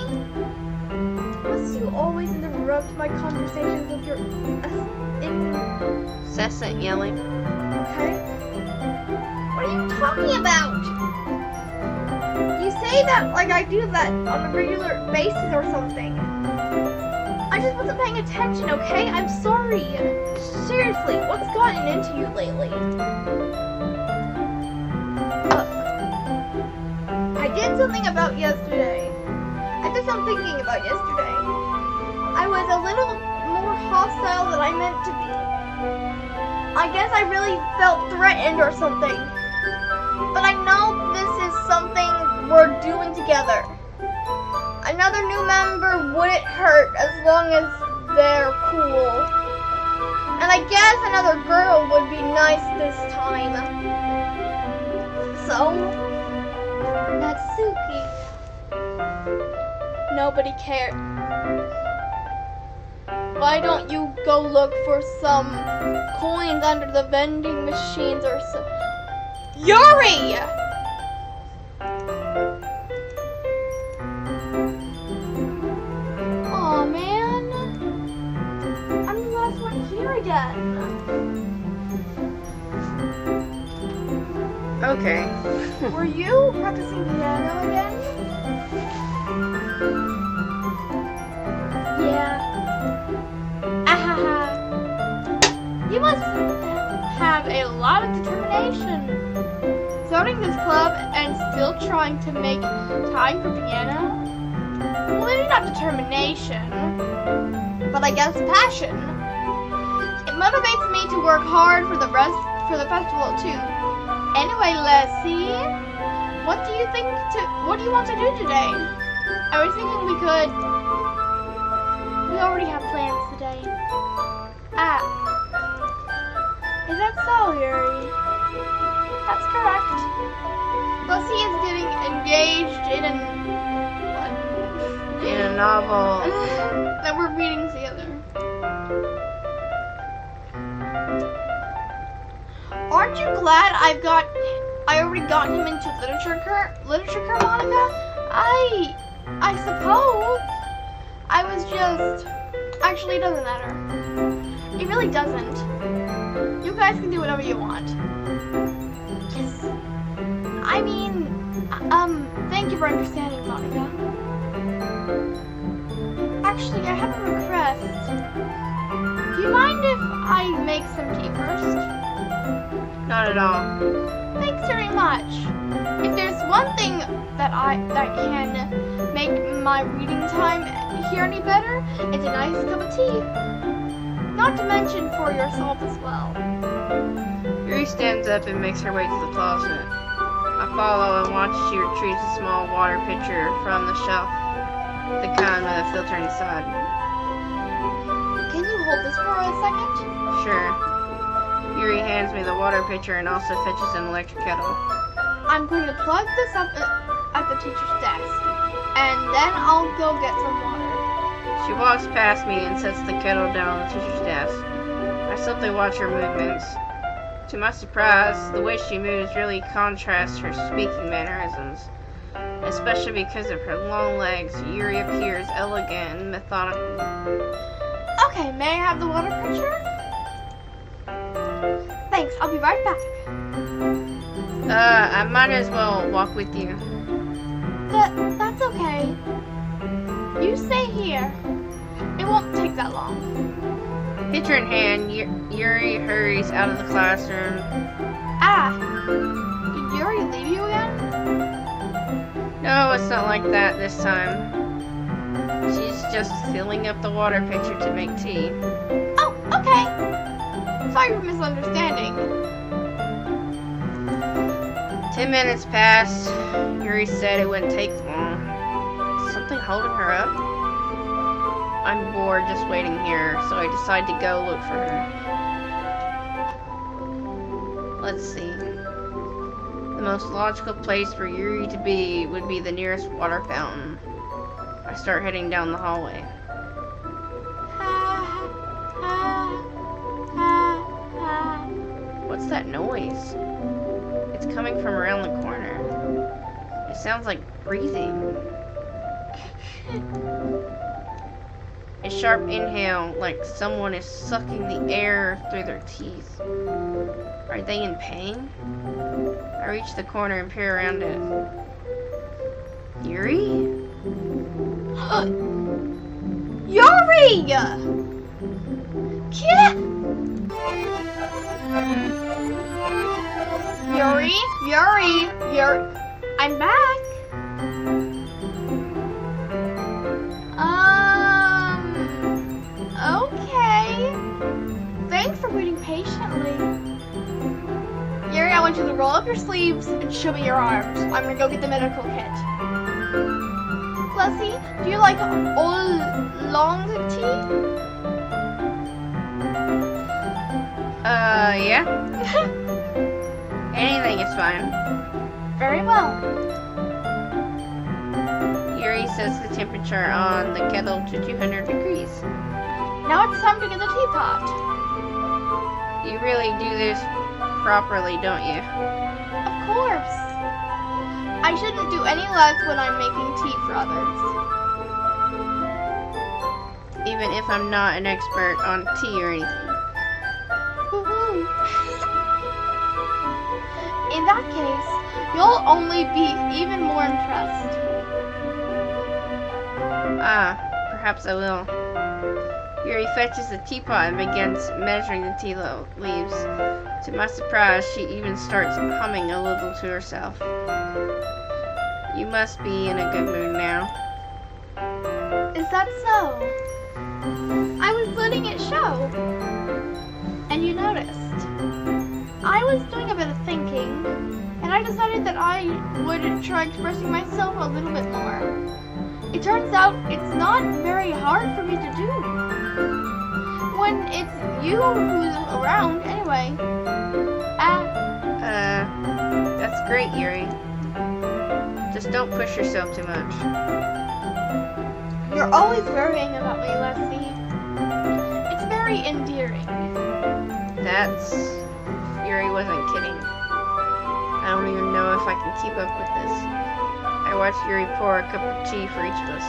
Must you always interrupt my conversations with your Incessant yelling. Okay. What are you talking about? You say that like I do that on a regular basis or something. I just wasn't paying attention, okay? I'm sorry. Seriously, what's gotten into you lately? I did something about yesterday. I did some thinking about yesterday. I was a little more hostile than I meant to be. I guess I really felt threatened or something. But I know this is something we're doing together. Another new member wouldn't hurt as long as they're cool. And I guess another girl would be nice this time. So, Natsuki. Nobody cared. Why don't you go look for some coins under the vending machines or so? Yuri! Aw, man. I'm the last one here again. Okay. Were you practicing piano again? Yeah. Ahaha. You must have a lot of determination. Starting this club and still trying to make time for piano? Well, maybe not determination, but I guess passion. It motivates me to work hard for the festival too. Anyway, Leslie, what do you want to do today? I was thinking we already have plans today. Ah. Is that so, Yuri? That's correct. Leslie is getting engaged in In a novel. that we're reading together. Aren't you glad I already got him into literature, Monika? I suppose. I was just... Actually, it doesn't matter. It really doesn't. You guys can do whatever you want. Yes. I mean, thank you for understanding, Monika. Actually, I have a request. Do you mind if I make some tea first? Not at all. Thanks very much. If there's one thing that can make my reading time here any better, it's a nice cup of tea. Not to mention for yourself as well. Yuri stands up and makes her way to the closet. I follow and watch as she retrieves a small water pitcher from the shelf, the kind with a filter inside. Can you hold this for a second? Sure. Yuri hands me the water pitcher and also fetches an electric kettle. I'm going to plug this up at the teacher's desk, and then I'll go get some water. She walks past me and sets the kettle down on the teacher's desk. I simply watch her movements. To my surprise, the way she moves really contrasts her speaking mannerisms. Especially because of her long legs, Yuri appears elegant and methodical. Okay, may I have the water pitcher? Thanks, I'll be right back. I might as well walk with you. That's okay. You stay here. It won't take that long. Pitcher in hand, Yuri hurries out of the classroom. Did Yuri leave you again? No, it's not like that this time. She's just filling up the water pitcher to make tea. Oh, okay. Sorry for misunderstanding. 10 minutes passed. Yuri said it wouldn't take long. Is something holding her up? I'm bored just waiting here, so I decide to go look for her. Let's see. The most logical place for Yuri to be would be the nearest water fountain. I start heading down the hallway. What's that noise? It's coming from around the corner. It sounds like breathing. A sharp inhale, like someone is sucking the air through their teeth. Are they in pain? I reach the corner and peer around it. Yuri? Yuri! Kid! Yuri! I'm back! Okay. Thanks for waiting patiently. Yuri, I want you to roll up your sleeves and show me your arms. I'm gonna go get the medical kit. Leslie, do you like oolong tea? Yeah. Anything is fine. Very well. Yuri sets the temperature on the kettle to 200 degrees. Now it's time to get the teapot. You really do this properly, don't you? Of course. I shouldn't do any less when I'm making tea for others. Even if I'm not an expert on tea or anything. Woohoo. In that case, you'll only be even more impressed. Perhaps I will. Yuri fetches the teapot and begins measuring the tea leaves. To my surprise, she even starts humming a little to herself. You must be in a good mood now. Is that so? I was letting it show. And you noticed. I was doing a bit of thinking, and I decided that I would try expressing myself a little bit more. It turns out it's not very hard for me to do. When it's you who's around, anyway. That's great, Yuri. Just don't push yourself too much. You're always worrying about me, Leslie. It's very endearing. Yuri wasn't kidding. I don't even know if I can keep up with this. I watched Yuri pour a cup of tea for each of us.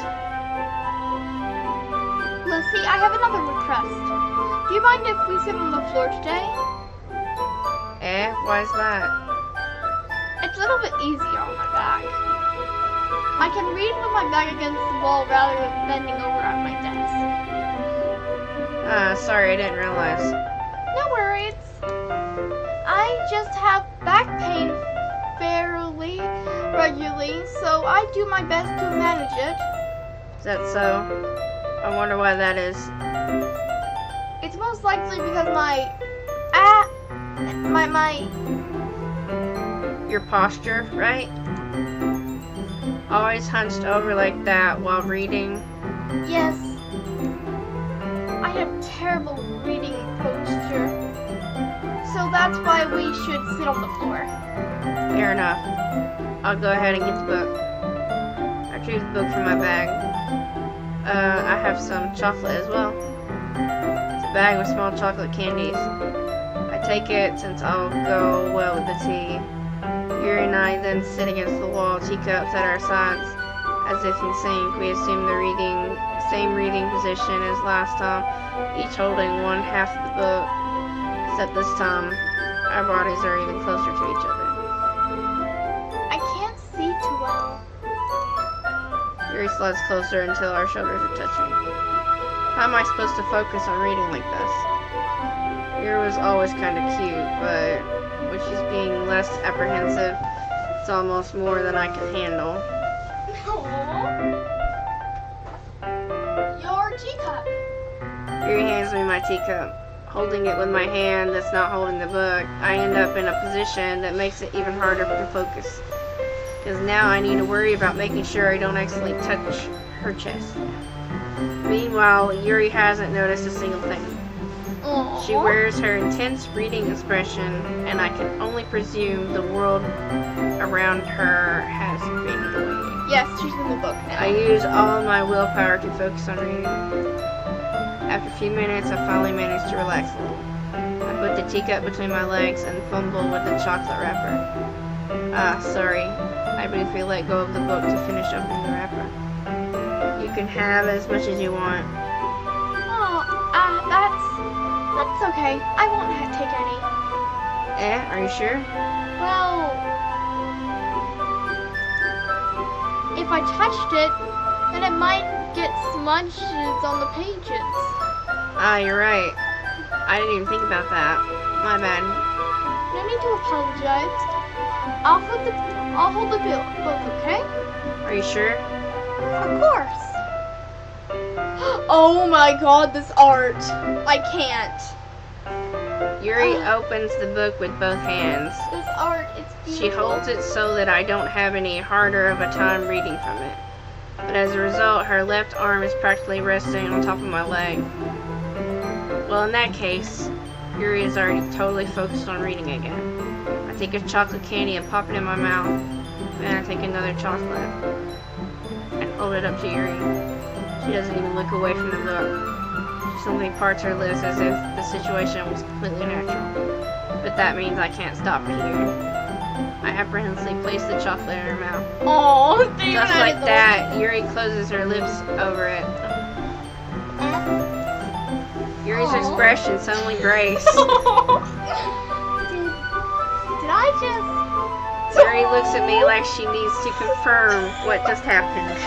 Leslie, I have another request. Do you mind if we sit on the floor today? Why is that? It's a little bit easier on my back. I can read with my back against the wall rather than bending over at my desk. Sorry, I didn't realize. No worries. I just have back pain fairly regularly, so I do my best to manage it. Is that so? I wonder why that is. It's most likely because my Your posture, right? Always hunched over like that while reading. Yes. I have terrible reading posture. So that's why we should sit on the floor. Fair enough. I'll go ahead and get the book. I retrieve the book from my bag. I have some chocolate as well. It's a bag with small chocolate candies. I take it since I'll go well with the tea. Yuri and I then sit against the wall, teacups at our sides, as if in sync. We assume the same reading position as last time, each holding one half of the book, except this time our bodies are even closer to each other. I can't see too well. Yuri slides closer until our shoulders are touching. How am I supposed to focus on reading like this? Yuri was always kind of cute, but when she's being less apprehensive, it's almost more than I can handle. Your teacup. Yuri hands me my teacup. Holding it with my hand that's not holding the book, I end up in a position that makes it even harder to focus. Because now I need to worry about making sure I don't accidentally touch her chest. Meanwhile, Yuri hasn't noticed a single thing. Aww. She wears her intense reading expression, and I can only presume the world around her has faded away. Yes, she's in the book now. I use all of my willpower to focus on reading. After a few minutes, I finally manage to relax a little. I put the teacup between my legs and fumble with the chocolate wrapper. Sorry. I briefly let go of the book to finish opening the wrapper. You can have as much as you want. Oh, that's okay. I won't take any. Are you sure? Well, if I touched it, then it might get smudges on the pages. You're right. I didn't even think about that. My bad. No need to apologize. I'll hold the book, okay? Are you sure? Of course. Oh my god, this art. I can't. Yuri opens the book with both hands. This art, it's beautiful. She holds it so that I don't have any harder of a time reading from it. But as a result, her left arm is practically resting on top of my leg. Well, in that case, Yuri is already totally focused on reading again. I take a chocolate candy and pop it in my mouth. Then I take another chocolate and hold it up to Yuri. She doesn't even look away from the book. She simply parts her lips as if the situation was completely natural. But that means I can't stop her here. I apprehensively place the chocolate in her mouth. Oh, Just like that, Yuri closes her lips over it. Yuri's Aw. expression suddenly breaks. Did I just... Yuri looks at me like she needs to confirm what just happened.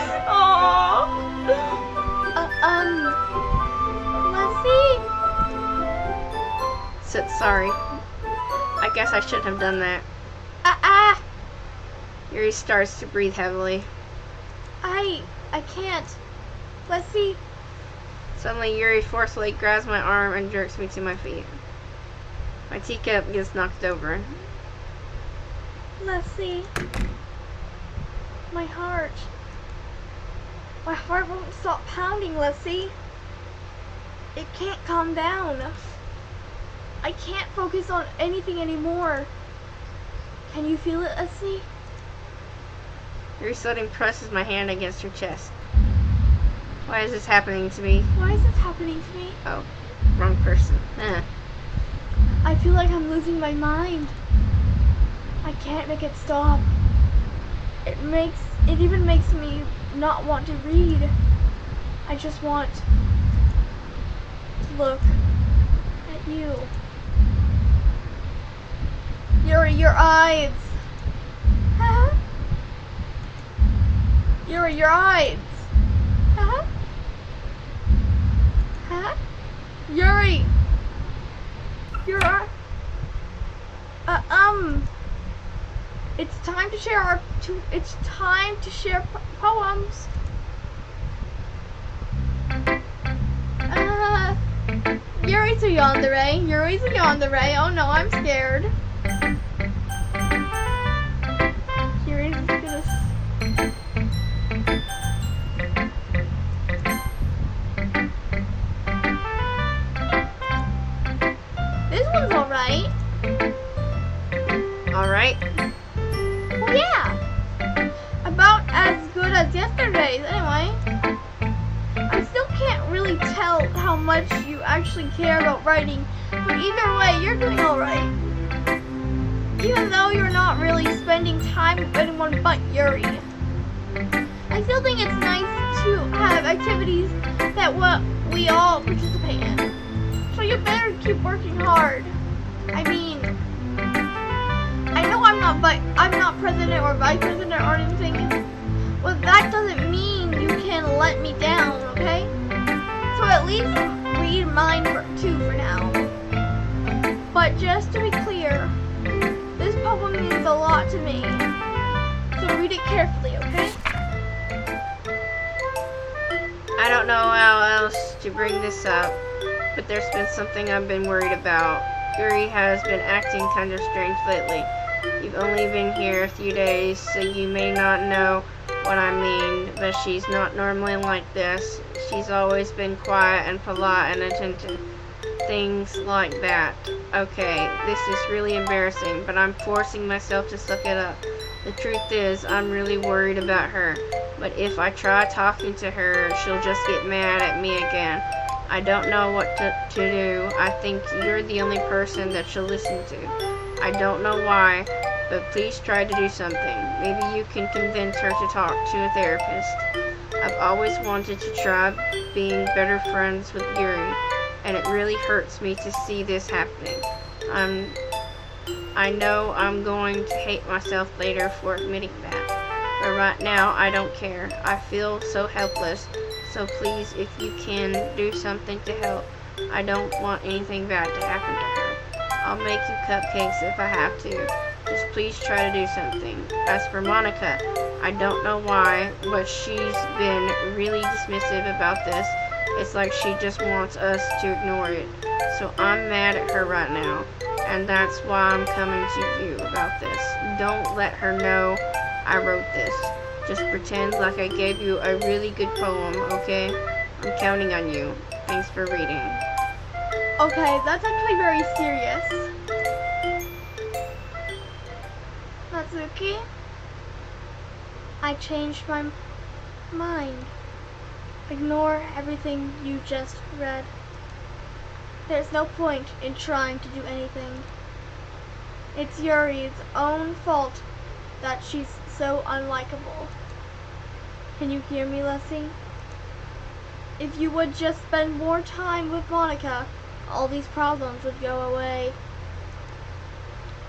Leslie? Sorry. I guess I shouldn't have done that. Yuri starts to breathe heavily. I can't. Leslie? Suddenly, Yuri forcefully grabs my arm and jerks me to my feet. My teacup gets knocked over. Leslie? My heart won't stop pounding, Leslie. It can't calm down. I can't focus on anything anymore. Can you feel it, Leslie? Yuri suddenly presses my hand against her chest. Why is this happening to me? Why is this happening to me? Oh, wrong person. I feel like I'm losing my mind. I can't make it stop. It even makes me not want to read. I just want to look at you. Yuri, your eyes. Huh? Yuri, your eyes. Huh? Huh? Yuri. Your It's time to share poems. Yuri's a yandere. Yuri's a yandere. Oh no, I'm scared. Yuri's gonna. This one's alright. Alright. Well, yeah. About as good as yesterday's, anyway. I still can't really tell how much you actually care about writing But either way, you're doing alright. Even though you're not really spending time with anyone but Yuri. I still think it's nice to have activities that we all participate in. So you better keep working hard. I mean, I know I'm not president or vice president or anything. Well, that doesn't mean you can let me down, okay? So at least read mine too for now. But just to be clear, this poem means a lot to me. So read it carefully, okay? I don't know how else to bring this up, but there's been something I've been worried about. Yuri has been acting kind of strange lately. You've only been here a few days, so you may not know what I mean, but she's not normally like this. She's always been quiet and polite and attentive. Things like that. Okay, this is really embarrassing, but I'm forcing myself to suck it up. The truth is, I'm really worried about her, but if I try talking to her, she'll just get mad at me again. I don't know what to do. I think you're the only person that she'll listen to. I don't know why, but please try to do something. Maybe you can convince her to talk to a therapist. I've always wanted to try being better friends with Yuri, and it really hurts me to see this happening. I know I'm going to hate myself later for admitting that, but right now I don't care. I feel so helpless, so please, if you can, do something to help. I don't want anything bad to happen to her. I'll make you cupcakes if I have to. Just please try to do something. As for Monika, I don't know why, but she's been really dismissive about this. It's like she just wants us to ignore it. So I'm mad at her right now, and that's why I'm coming to you about this. Don't let her know I wrote this. Just pretend like I gave you a really good poem, okay? I'm counting on you. Thanks for reading. Okay, that's actually very serious. Natsuki, I changed my mind. Ignore everything you just read. There's no point in trying to do anything. It's Yuri's own fault that she's so unlikable. Can you hear me, Leslie? If you would just spend more time with Monika, all these problems would go away.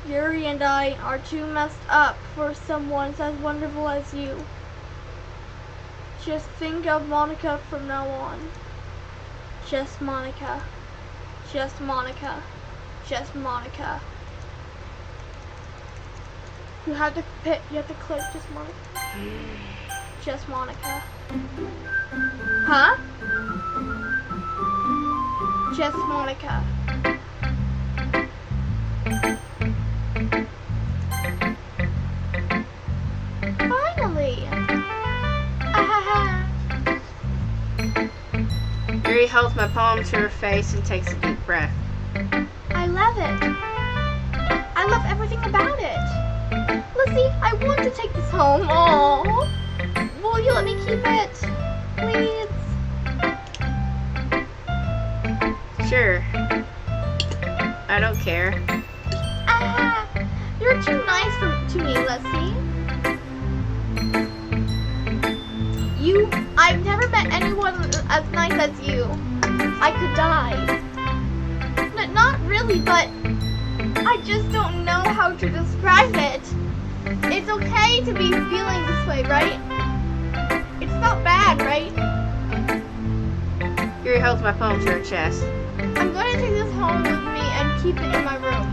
Yuri and I are too messed up for someone as wonderful as you. Just think of Monika from now on. Just Monika. Just Monika. Just Monika. You have to click just Monika. Just Monika. Huh? Just Monika. Finally! Yuri holds my poem to her face and takes a deep breath. I love it. I love everything about it. Lizzie, I want to take this home. Aww. Will you let me keep it? Please? Sure. I don't care. You're too nice to me, Leslie. I've never met anyone as nice as you. I could die. Not really, but I just don't know how to describe it. It's okay to be feeling this way, right? It's not bad, right? Yuri holds my poem to her chest. I'm going to take this home with me and keep it in my room.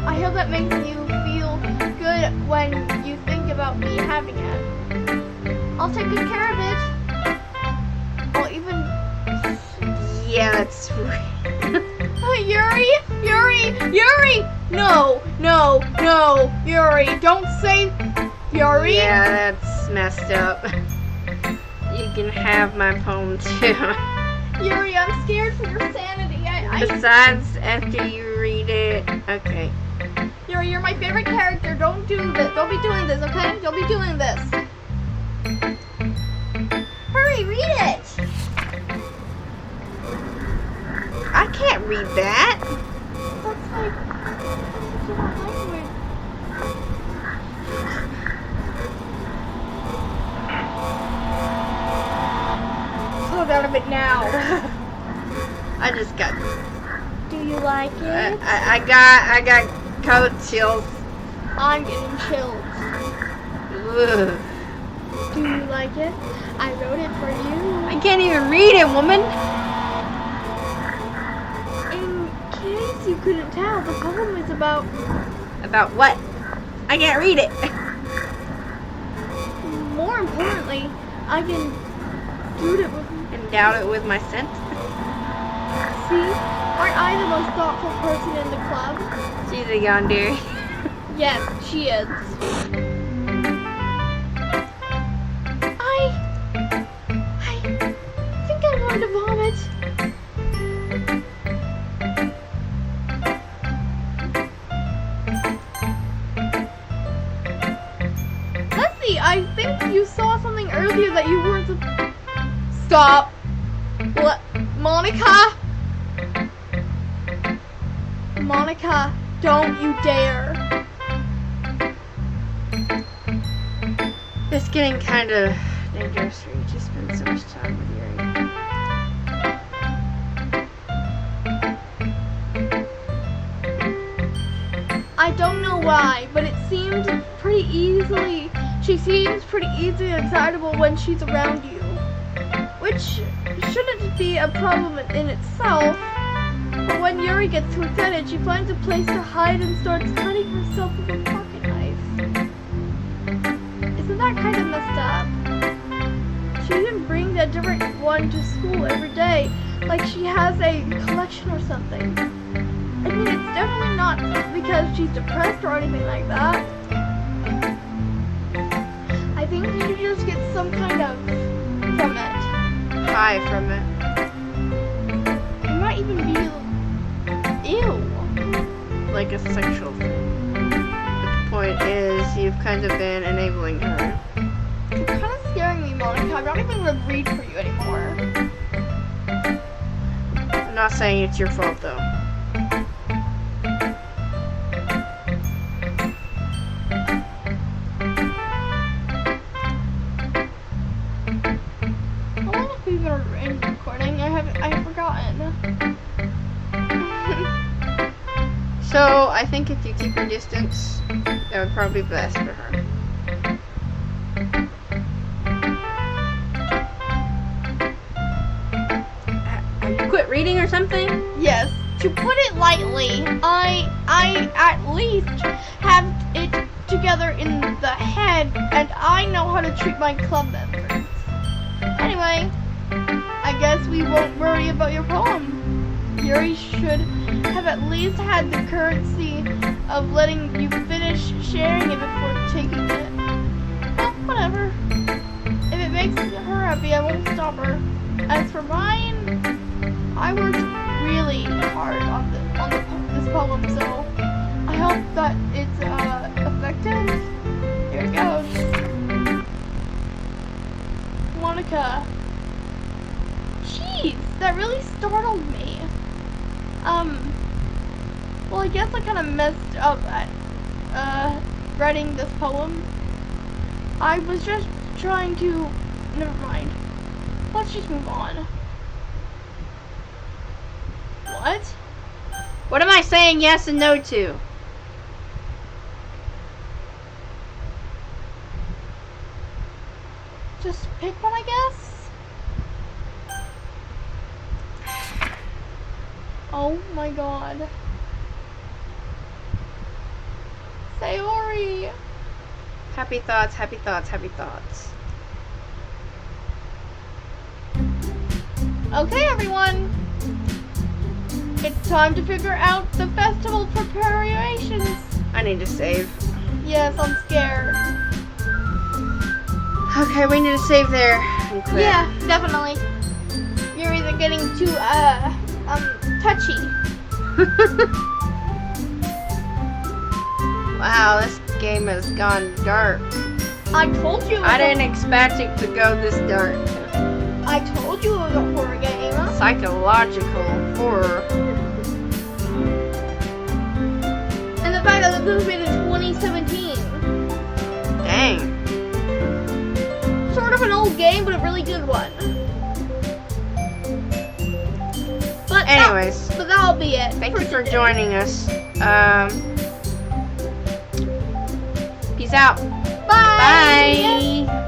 I hope that makes you feel good when you think about me having it. I'll take good care of it. I'll even... Yeah, that's right. Yuri! No, Yuri, don't say Yuri. Yeah, that's messed up. You can have my poem too. Yuri, I'm scared for your sanity. Besides, after you read it, okay. Yuri, you're my favorite character. Don't do this. Don't be doing this, okay? Don't be doing this. Hurry, read it. I can't read that. like different language. Slow down a bit now. I just got. Do you like it? I got cold chills. I'm getting chilled. Ugh. Do you like it? I wrote it for you. I can't even read it, woman. In case you couldn't tell, the poem is about About what? I can't read it. more importantly, I can do it with Endowed it with my scent. see? Aren't I the most thoughtful person in the club? She's a yandere. Yes, she is. I think I'm going to vomit. Leslie, I think you saw something earlier that you weren't Stop. Monica? Monica, don't you dare. It's getting kind of dangerous for you to spend so much time with Yuri. I don't know why, but it seemed pretty easily. She seems pretty easily excitable when she's around you. Which shouldn't be a problem in itself. But when Yuri gets too excited, she finds a place to hide and starts cutting herself with a pocket knife. Isn't that kind of messed up? She even brings a different one to school every day, like she has a collection or something. I mean, it's definitely not because she's depressed or anything like that. I think she just gets some kind of from it. High from it. It might even be ew. Like a sexual thing. But the point is, you've kind of been enabling her. You're kind of scaring me, Monica. I'm not even gonna read for you anymore. I'm not saying it's your fault, though. How long have we been recording? I have forgotten. So, I think if you keep your distance, that would probably be best for her. Have you quit reading or something? Yes. To put it lightly, I at least have it together in the head, and I know how to treat my club members. Anyway, I guess we won't worry about your poem. Yuri should have at least had the courtesy of letting you finish sharing it before taking it. Well, whatever. If it makes her happy, I won't stop her. As for mine, I worked really hard on this poem, so I hope that it's effective. Here it goes. Monica. Jeez, that really startled me. Well, I guess I kind of messed up at writing this poem. I was just trying to. Never mind. Let's just move on. What? What am I saying yes and no to? Just pick one, I guess? Oh my god. Sayori! Happy thoughts, happy thoughts, happy thoughts. Okay, everyone! It's time to figure out the festival preparations. I need to save. Yes, I'm scared. Okay, we need to save there and quit. Yeah, definitely. You're either getting too, touchy. Wow, this game has gone dark. I told you. I didn't expect it to go this dark. I told you it was a horror game. Psychological horror. the fact that this was made in 2017. Dang. Sort of an old game, but a really good one. But Anyways, that'll be it. thank you for today. joining us. Peace out. Bye. Bye.